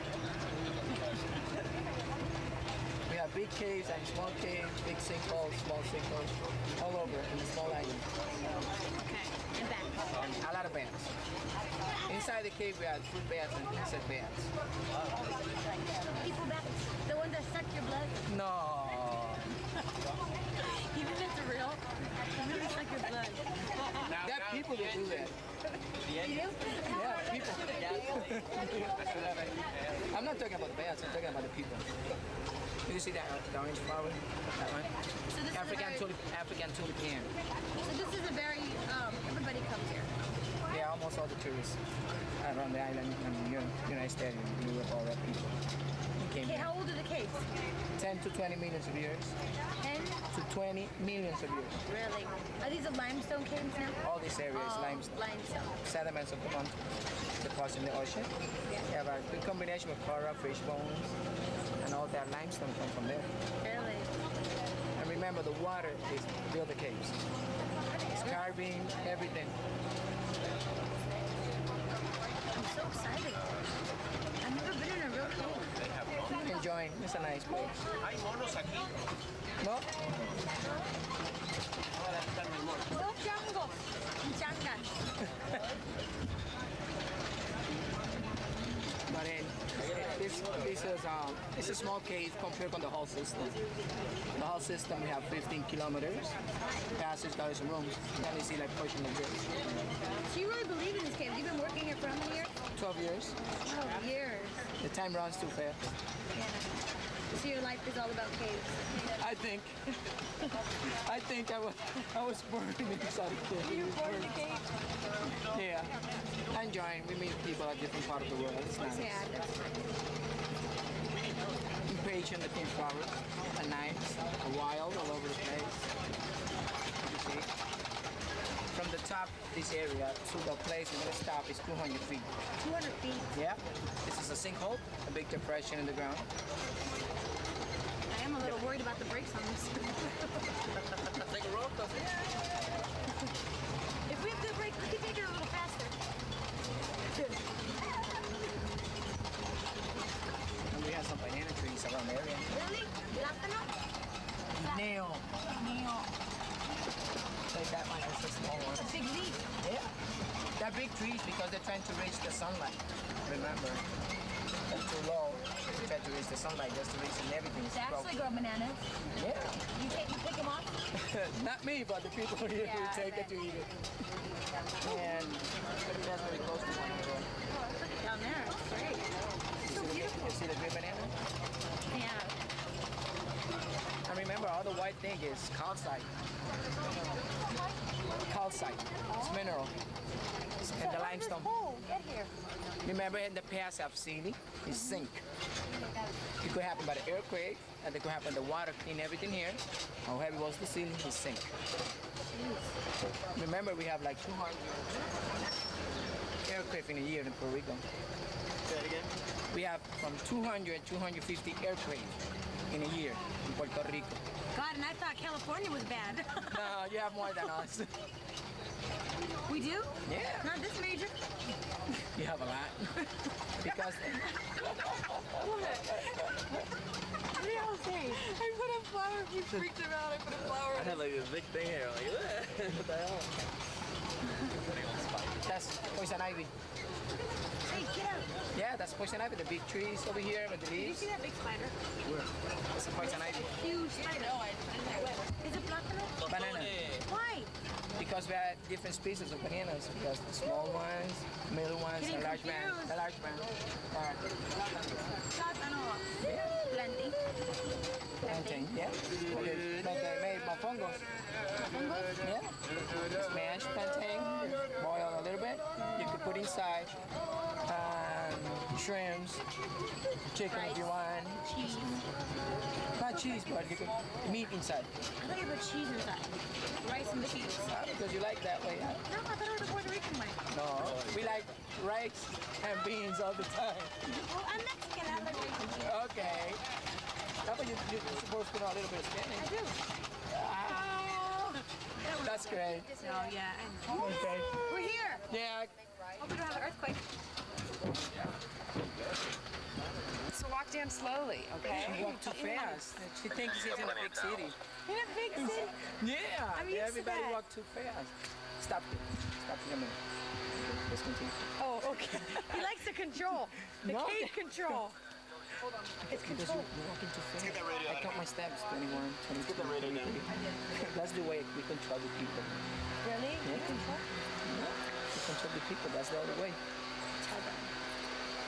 We have big caves and small caves, big sinkholes, small sinkholes, all over in the small island. Okay. And bats. And a lot of bats. Inside the cave we have fruit bats and insect bats. People bats. The ones that suck your blood. No. Even if it's real, they really suck your blood. There are people that do that. You do? Yeah, people. I'm not talking about the bats, I'm talking about the people. You see that the orange flower? That one? So this African tulipan. So this is a very, everybody comes here. Yeah, almost all the tourists around the island and United States and Europe, all that people. Okay, how old are the caves? 10 to 20 millions of years. 10 to 20 millions of years. Really? Are these the limestone caves now? All this area is limestone. Limestone. Sediments of the mountain deposit in the ocean. Yeah. You have a good combination of coral, fish bones, and all that limestone come from there. Really? And remember, the water is build the caves. It's carving, everything. I'm so excited. I've never been in a real cave. I'm enjoying. It's a nice place. No? No jungle. Changas. But it's a small cave compared to the whole system. The whole system we have 15 kilometers, past 6,000 rooms. You only see like portion of this. So you really believe in this cave? You've been working here for how many years? 12 years. 12 years. The time runs too fast. Yeah. So your life is all about caves? I think I was born inside a cave. You were born in a cave? Yeah. I join, we meet people at different parts of the world. It's nice. Impatient looking flowers, and nice, wild all over the place. You see? From the top of this area to the place we're gonna stop is 200 feet. 200 feet? Yeah. This is a sinkhole, a big depression in the ground. I am a little worried about the brakes on this. Take a rope, does it? If we have good brakes, we can take it a little faster. And we have some banana trees around the area. Really? Plátano? Neo. Like that one, that's a small one. It's a big leaf. Yeah. They're big trees because they're trying to reach the sunlight. Remember, they're too low. They try to reach the sunlight just to reach and everything. They actually grow bananas. Yeah. You pick them off? Not me, but the people here who take it to eat it. And that's very close to one. Oh, look at down there. It's great. It's so beautiful. You see the green banana? Yeah. And remember, all the white thing is calcite. Calcite. It's mineral. And the limestone. Oh, get here. Remember, in the past, I've seen it. It's sink. It could happen by the earthquake, and it could happen the water clean everything here. How heavy was the ceiling? It sink. Remember, we have like 200 earthquakes in a year in Puerto Rico. Say it again? We have from 200, 250 earthquakes in a year in Puerto Rico. God, and I thought California was bad. No, you have more than us. We do? Yeah. Not this major. You have a lot. Because... What do y'all say? I put a flower, you freaked him out, I put a flower. I had like a big thing here, like, what the hell? That's poison ivy. Hey, get out. Yeah, that's poison ivy, the big trees over here with the Did you leaves. see that big spider? That's a poison ivy. Huge spider. Is it plátano? Banana. Why? Because we have different species of bananas. Because the small ones, middle ones, Getting and large ones. confused. The large ones. Plátano. Planting. Plantain, yeah. Plantain made mofongos. Yeah. Smash plantain, boil a little bit. You could put inside shrimps, chicken if you want. Cheese. Not cheese, but you could meat inside. I thought you put cheese inside. Rice and cheese. Because you like that way, huh? No, I thought it was a Puerto Rican way. No, we like rice and beans all the time. Well, I'm Mexican. I like rice. Okay. How about you're supposed to know a little bit of Spanish? I do. That's great. Oh, yeah. Okay. We're here. Yeah. Hope we don't have an earthquake. So walk down slowly, okay? She walked too fast. She thinks she's in a big city. In a big city? Yeah. I'm used to Everybody that. walked too fast. Stop it. Stop it a minute. Let's continue. Oh, okay. He likes the control. The No. cage control. Hold on. It's Because control. you're walking too fast. get that radio I out. count my steps. 21, 22, get that radio down. 23. That's the way we control the people. Really? Yeah. You control? We control the people. That's the only way. Tell them.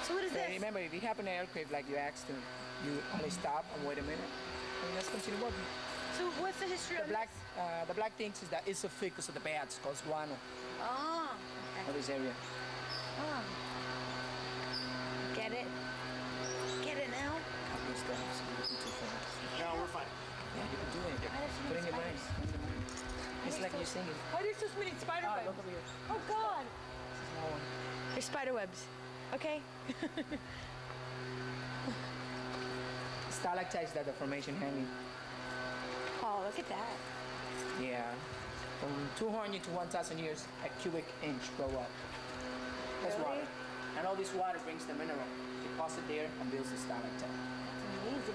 So what is But this? remember, if you happen an earthquake like you asked to, you only stop and wait a minute, and let's continue walking. So what's the history of The black things is that it's a ficus of the bats called guano Oh. of this area. Oh. Get it? Get it now? Count your steps. You're looking too fast. No, we're fine. Yeah, you can do it. Why there's so Put many in your mind. spiders? It's like you're singing. Why there's so many spider webs? Look over here. Oh God. Small one. There's spider webs. Okay. Stalactites that the formation hanging. Oh, look at that. Yeah. From 200 to 1,000 years, a cubic inch grow up. That's Really? water. And all this water brings the mineral. Deposit there and builds the stalactite. That's amazing.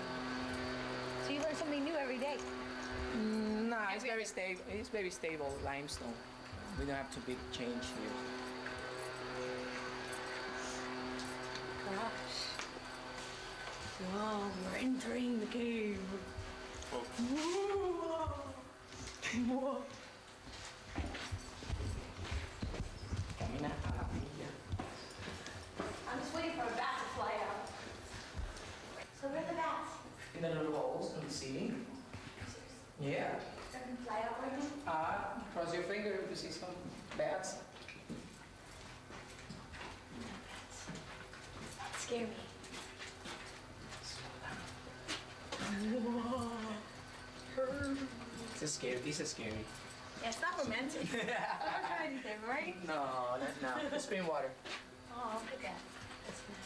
So you learn something new every day. Nah, it's very stable. It's very stable limestone. We don't have too big change here. Gosh. Wow, we're entering the cave. Whoa. Camina a la orilla. I'm just waiting for a bat to fly out. So where are the bats? In the little holes in the ceiling. Yeah. They can fly out right now? Cross your finger if you see some bats. scare me. This is scary. This is scary. Yeah, it's not romantic. I don't try anything, right? No, no. It's spring water. Oh, look at that.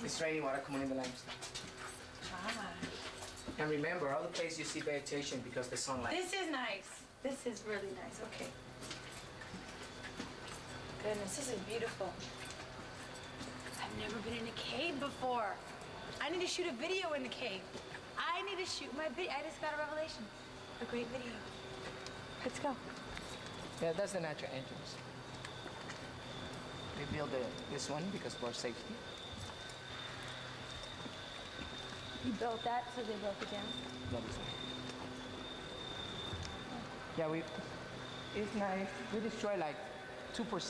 It's raining water coming in the limestone. Ah. And remember, all the places you see vegetation because the sunlight. This is nice. This is really nice. Okay. Goodness, this is beautiful. I've never been in a cave before. I need to shoot a video in the cave. I need to shoot my video. I just got a revelation. A great video. Let's go. Yeah, that's the natural entrance. We built this one because for safety. You built that, so they built it down? That is nice. Yeah, it's nice. We destroy like 2%. You want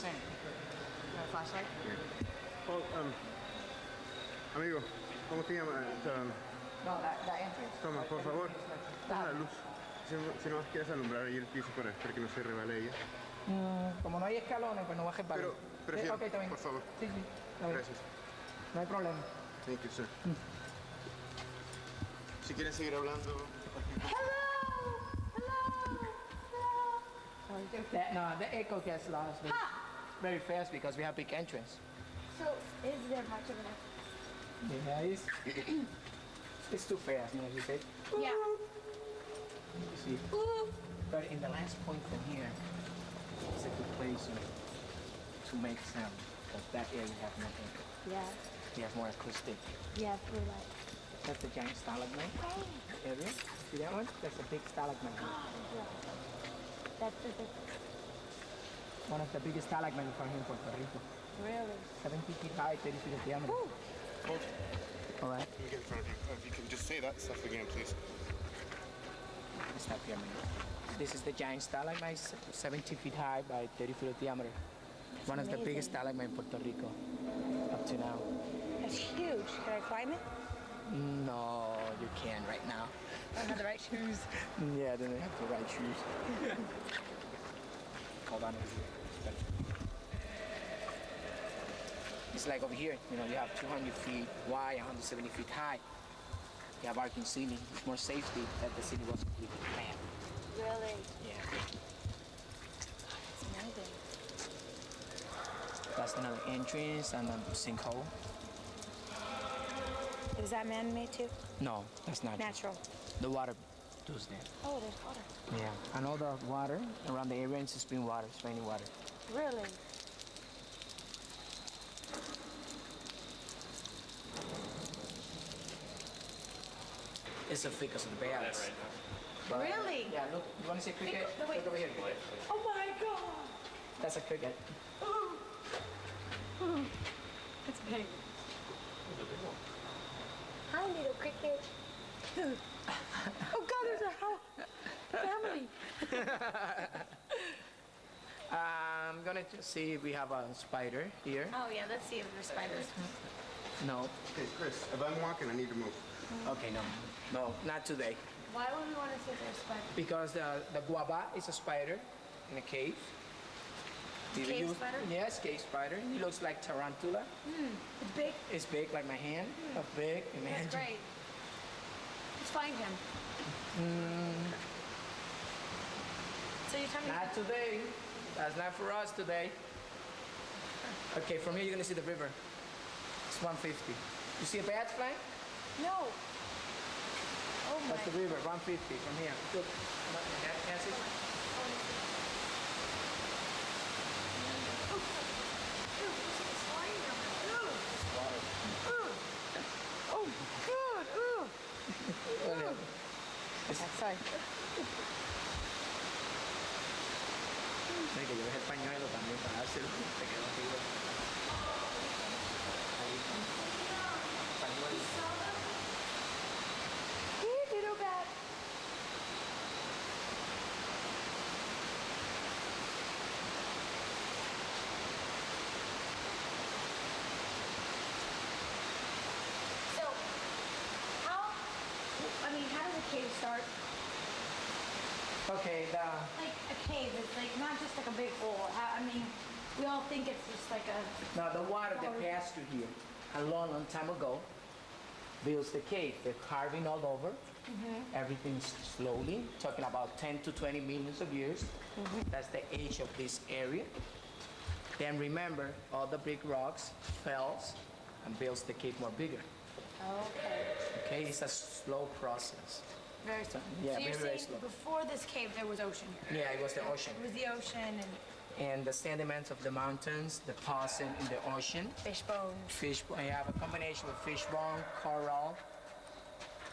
a flashlight? Oh, amigo, ¿cómo te llamas? No, that entrance. Toma, por favor. Baja la luz. Si no quieres alumbrar ahí el piso para que no se rebale ella. Como no hay escalones, pues no bajes para. Pero prefiero, okay, está bien. por favor. Sí, sí. Está bien. Gracias. No hay problema. Thank you, sir. Si quieren seguir hablando. The echo gets lost very fast because we have big entrance. So, is there much of an Yeah, it's too fast, you know, you say. Yeah. You see. But in the last point from here, it's a good place to make sound because that area you have no echo. Yeah. You have more acoustic. Yeah, through light. That's the giant stalagmite area. See that one? That's a big stalagmite. That's the big. One of the biggest stalagmites from here in Puerto Rico. Really? 70 feet high, 30 feet of diameter. All right. Let me get in front of you. If you can just say that stuff again, please. Stop here a minute. This is the giant stalagmite, 70 feet high by 30 feet of diameter. One of the biggest stalagmites in Puerto Rico up to now. That's huge. Can I climb it? No, you can't right now. I don't have the right shoes. Yeah, I don't have the right shoes. Hold on over here. It's like over here, you know, you have 200 feet wide, 170 feet high. You have arcing ceiling. It's more safety that the city was completely planned. Really? Yeah. It's amazing. That's another entrance and a sinkhole. Is that man-made too? No, that's not Natural. The water does that. Oh, there's water. Yeah, and all the water around the area is spring water, it's rainy water. Really? It's a because of the bats. But, Really? Yeah, look, you want to see a cricket? No, wait. Look over here. Oh my God! That's a cricket. That's big. Hi, little cricket. Oh God, there's a whole family. I'm gonna just see if we have a spider here. Oh yeah, let's see if there's spiders. No. Hey, Chris, if I'm walking, I need to move. Okay, no, not today. Why would we want to see if there's spiders? Because the guava is a spider in a cave. Cave spider? Yes, cave spider. It looks like tarantula. It's big. It's big like my hand. Big. Imagine. That's great. Let's find him. So you're telling me? Not today. That's not for us today. Okay, from here you're gonna see the river. It's 150. You see a bat flying? No. Oh my. That's the river, 150 from here. Look, can I see? Oh, good. Ooh. Sorry. Que lleves el pañuelo también para dárselo. Te quedó arriba. Ahí. Pañuelo. Hey, little bat. So, how does a cave start? Okay, Like a cave, it's like not just like a big hole. We all think it's just like a... now the water that passed through here a long, long time ago builds the cave. They're carving all over. Everything slowly, talking about 10 to 20 millions of years. That's the age of this area. Then remember, all the big rocks fells and builds the cave more bigger. Okay. Okay, it's a slow process. Very slow. Yeah, so you're very saying slow. before this cave there was ocean here? Yeah, it was the ocean. It was the ocean And the sediments of the mountains deposit in the ocean. fish bones. Fish, I have a combination of fish bone, coral,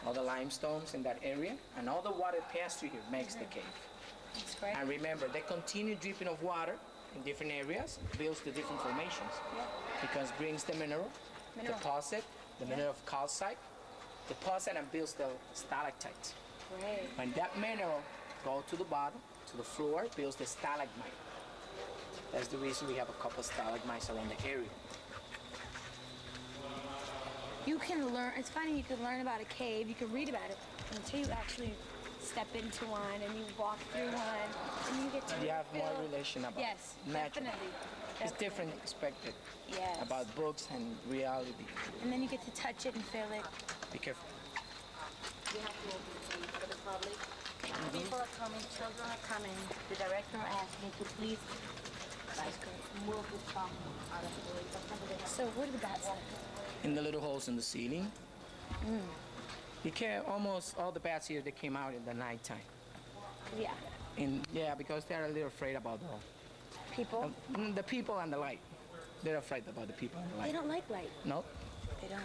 all the limestones in that area, and all the water passed through here makes the cave. That's great. And remember, the continued dripping of water in different areas builds the different formations. Because it brings the mineral, deposit, the mineral of calcite, deposit and builds the stalactites. Great. When that mineral goes to the bottom, to the floor, builds the stalagmite. That's the reason we have a couple of stalagmites around the area. You can learn, it's funny, you can learn about a cave, you can read about it, until you actually step into one and you walk through one and you get to You have more feel- relation about Yes, natural. definitely. It's different perspective Yes. about books and reality. And then you get to touch it and feel it. Be careful. We have to open the for the public. People are coming, children are coming. The director asked me to please move the top out of the way. So what are the bats like? In the little holes in the ceiling. You can almost all the bats here, they came out in the nighttime. Yeah. Yeah, because they're a little afraid about the people. The people and the light. They're afraid about the people and the light. They don't like light. No. They don't.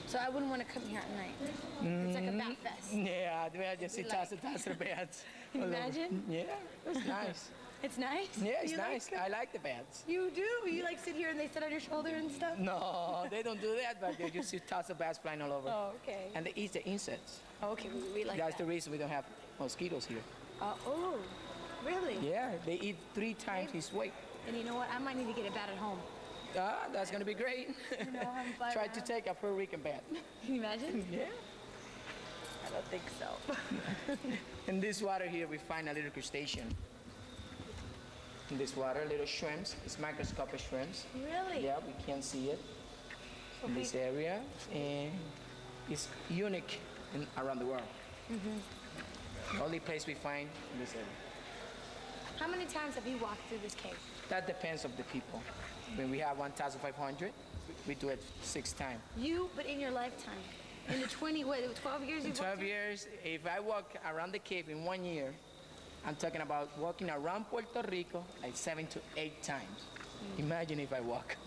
So I wouldn't want to come here at night. It's like a bat fest. Yeah, well, just see Like- tons of bats. Can you all over. imagine? Yeah, it's nice. It's nice? Yeah, it's You nice. Like I like the bats. you do? You like sit here and they sit on your shoulder and stuff? No, they don't do that, but they just see tons of bats flying all over. Oh, okay. And they eat the insects. Okay, we like That's that. the reason we don't have mosquitoes here. Oh, really? Yeah, they eat 3 times his weight. And you know what? I might need to get a bat at home. Ah, that's gonna be great. You know, I'm fly Try to around. take a Puerto Rican bat. Can you imagine? Yeah. I don't think so. In this water here, we find a little crustacean. In this water, little shrimps. It's microscopic shrimps. Really? Yeah, we can see it in this area, and it's unique around the world. The only place we find in this area. How many times have you walked through this cave? That depends of the people. When we have 1,500, we do it 6 times. You, but in your lifetime. In the 12 years In you've 12 walked years, if I walk around the cave in 1 year, I'm talking about walking around Puerto Rico like 7 to 8 times. Imagine if I walk.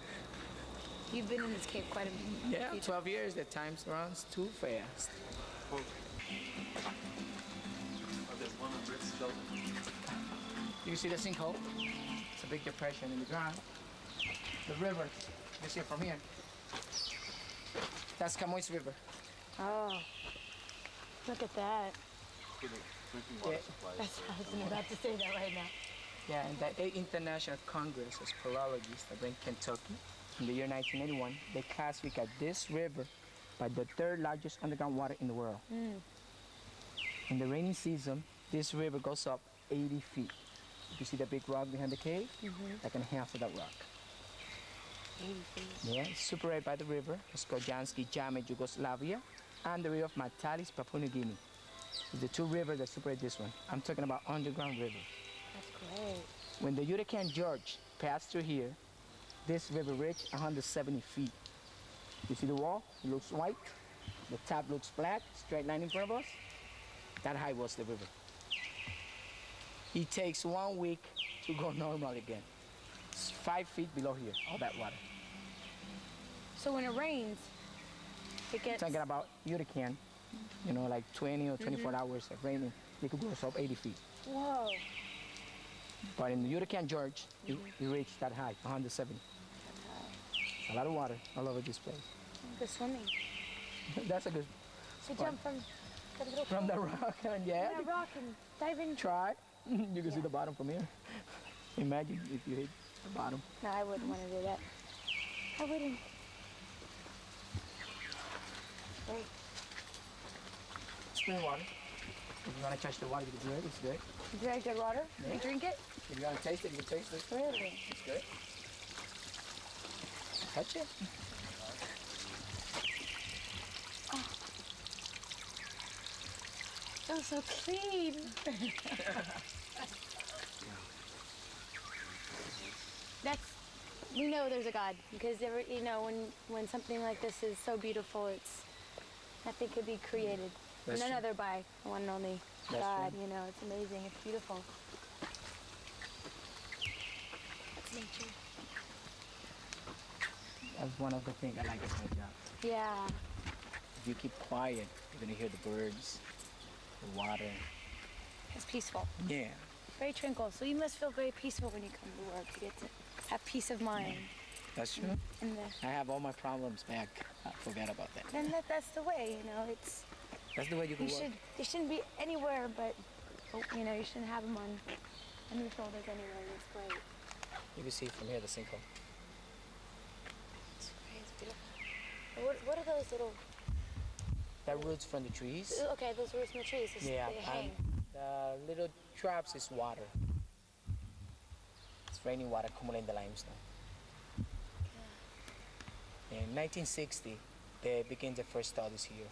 You've been in this cave quite a bit. Yeah, 12 years, the time runs too fast. You see the sinkhole? It's a big depression in the ground. The river, you see it from here. That's Camoys River. Oh, look at that. Yeah. That's, I was about to say that right now. Yeah, and the 8th International Congress of Speleologists of Kentucky, in the year 1981, they classified this river by the 3rd largest underground water in the world. In the rainy season, this river goes up 80 feet. You see the big rock behind the cave? Like in half of that rock. 80 feet. Yeah, it's separated by the river, Skojanski, Jame, Yugoslavia, and the river of Matalis, Papua New Guinea. It's the 2 rivers that separate this one. I'm talking about underground river. That's great. When the Hurricane George passed through here, this river reached 170 feet. You see the wall? It looks white. The top looks black, straight line in front of us. That high was the river. It takes 1 week to go normal again. It's 5 feet below here, all that water. So when it rains, it gets... Talking about hurricane, you know, like 20 or 24 hours of raining, it could go up 80 feet. Whoa. But in the Hurricane George, it reached that high, 170. A lot of water all over this place. Good swimming. That's a good You spot. jump from the little From the rock, and yeah. From that rock and dive in. Try. You can see the bottom from here. Imagine if you hit the bottom. No, I wouldn't want to do that. I wouldn't. Wait. Spring water. If you want to touch the water, you can do it. It's good. Very good water. Yeah. You drink it? If you want to taste it, you can taste it. Really? It's good. Touch it. Oh, so clean. We know there's a God because you know when something like this is so beautiful, it's nothing could be created. That's None true. other by one and only That's God. true. You know, it's amazing. It's beautiful. It's nature. That's one of the things I like about my job. Yeah. If you keep quiet, you're gonna hear the birds, the water. It's peaceful. Yeah. Very tranquil. So you must feel very peaceful when you come to work. You get to have peace of mind. That's true. And I have all my problems back. I forgot about that. then that's the way. You know, it's. That's the way you can work. You shouldn't be anywhere, but you know, you shouldn't have them on your shoulders anyway. It's great. You can see from here the sinkhole. It's great. It's beautiful. What are those little? That roots from the trees. Okay, those roots from the trees. They hang. The little traps is water. It's raining water coming in the limestone. In 1960, they began the first studies here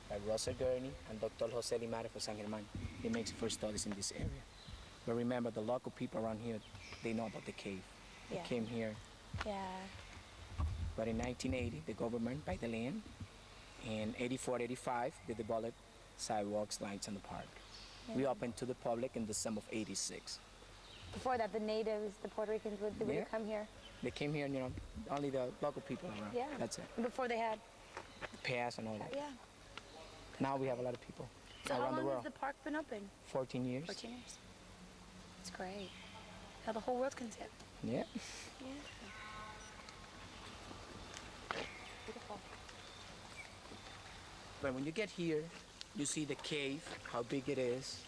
by Rosa Gurney and Dr. Jose Limares for San Germán. They make the first studies in this area. But remember, the local people around here, they know about the cave. They Yeah. came here. Yeah. But in 1980, the government buy the land. In 84, 85, they developed sidewalks, lights in the park. Yeah. We opened to the public in December of 86. Before that, the natives, the Puerto Ricans, would come here. They came here, you know, only the local people around. Yeah. That's it. Before they had. The pass and all that. Yeah. Now we have a lot of people So how around the long world. has the park been open? 14 years. 14 years. It's great. How the whole world can see it. Yeah. Yeah. Beautiful. But when you get here, you see the cave, how big it is.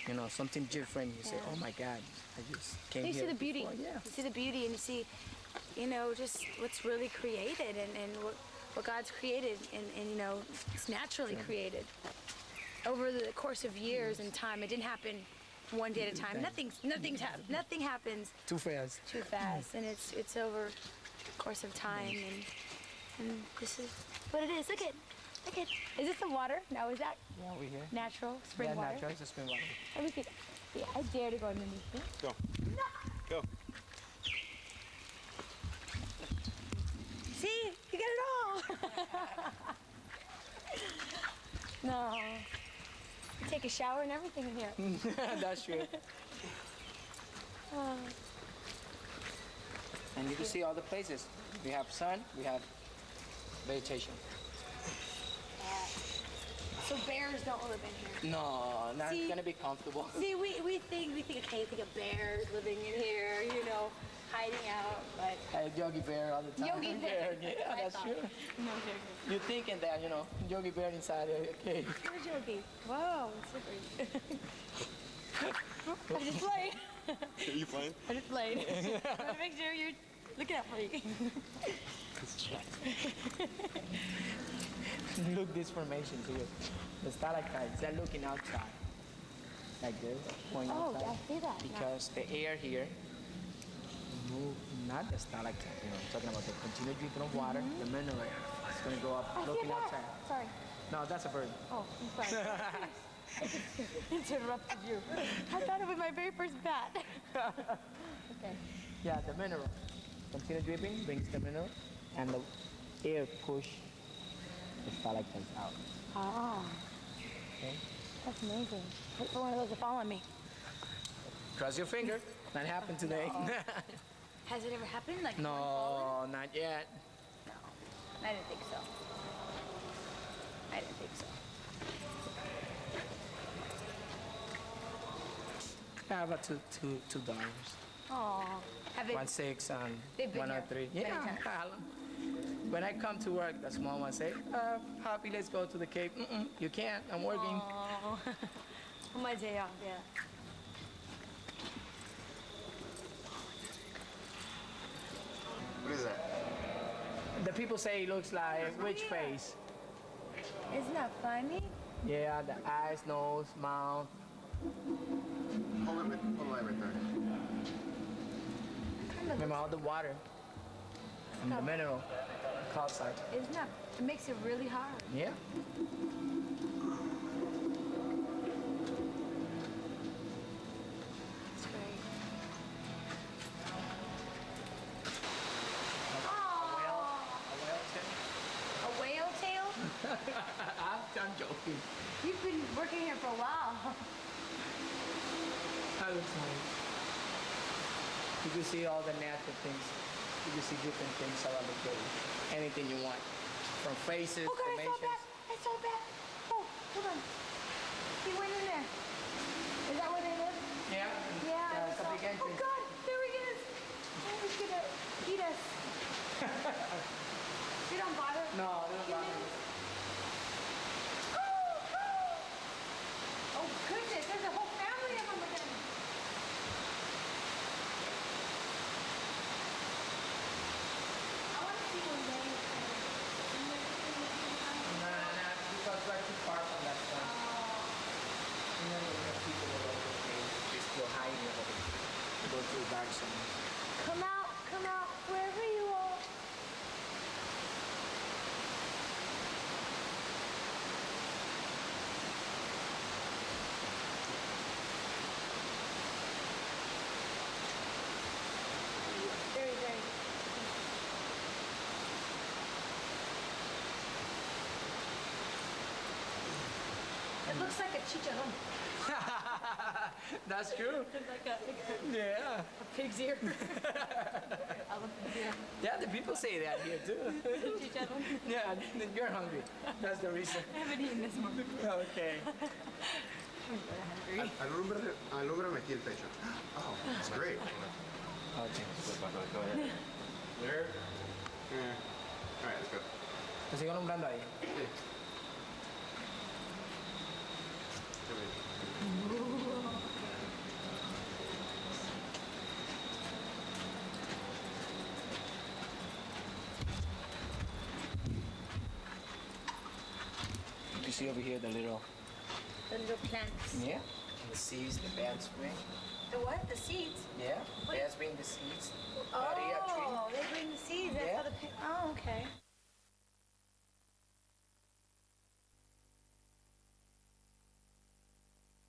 You know, something different. You say, Yeah. oh my God, I just came You here. see the beauty. before. Yeah. You see the beauty, and you see, you know, just what's really created, and what God's created, and you know, it's naturally created. Over the course of years and time, it didn't happen one day at a time. Nothing happens Too fast. too fast, and it's over the course of time, and this is what it is. Look at. Is this the water? No, is that Yeah, we here. natural spring Yeah, water? natural. It's a spring water. And we could. Yeah, I dare to go underneath it. Go. Go. See, you get it all. No. You take a shower and everything in here. That's true. Oh. And you can see all the places. We have sun, we have vegetation. So bears don't live in here. No, not See- gonna be comfortable. See, we think okay, think of bears living in here, you know, hiding out, but Hey, Yogi Bear all the time. Yogi Bear. Yeah, I that's thought. true. No, Yogi. You're thinking that, you know, Yogi Bear inside the cave. Where's Yogi? Whoa, it's slippery. I just played. Are you playing? I just played. Want to make sure you're looking out for you. Look this formation here. The stalactites, they're looking outside. Like this, going Oh, outside. I see that. Because the air here move, not the stalactite, you know, I'm talking about the continued dripping of water, the mineral air. It's gonna go up, I see looking that. outside. Sorry. No, that's a bird. Oh, I'm sorry. I just interrupted you. I thought it was my very first bat. Okay. Yeah, the mineral. Continue dripping, brings the mineral, and the air push the stalactites out. Ah, Okay? that's amazing. Wait for one of those to fall on me. Cross your finger. That happened today. Has it ever happened? Like No, not yet. No, I didn't think so. I didn't think so. Yeah, about $2. Oh, have it? 1.6 and They've been 103. here many Yeah, times. when I come to work, the small one say, "Happy, let's go to the cave." You can't. I'm working. Oh, on my day off, yeah. What is that? The people say it looks like witch face. Isn't that funny? Yeah, the eyes, nose, mouth. Hold the light right there. Remember all the water and the mineral calcite. Isn't that? It makes it really hard. Yeah. I'm joking. You've been working here for a while. That looks nice. You can see all the natural things. You can see different things around the cave. Anything you want. From faces, Oh God, formations. I saw a bat. Oh, hold on. He went in there. Is that where they live? Yeah. Yeah, I It's a saw. big Oh entrance. God, there he is. Oh, he's gonna eat us. They don't bother. No, they don't bother. humans? Oh goodness, there's a whole family of them again. I want to see one day. Nah, because we're too far from that one. You know, we have people all over the place. They still hiding over there. They go through dark zones. Come out, wherever you are. Very, very. It looks like a chicharron. That's true. Yeah. A pig's ear. I love pig's ear. Yeah, the people say that here too. Chicharron. Yeah, you're hungry. That's the reason. I haven't eaten this one. Okay. I'm hungry. Al hombre metí el pecho. Oh, that's great. Okay. Go ahead. There. Yeah. All right, let's go. Te sigo nombrando ahí. You see over here the little plants. yeah, and the seeds, the bats bring. The what? The seeds? Yeah, bats bring the seeds. Oh, Maria tree. they bring the seeds. That's Yeah. how the oh, okay.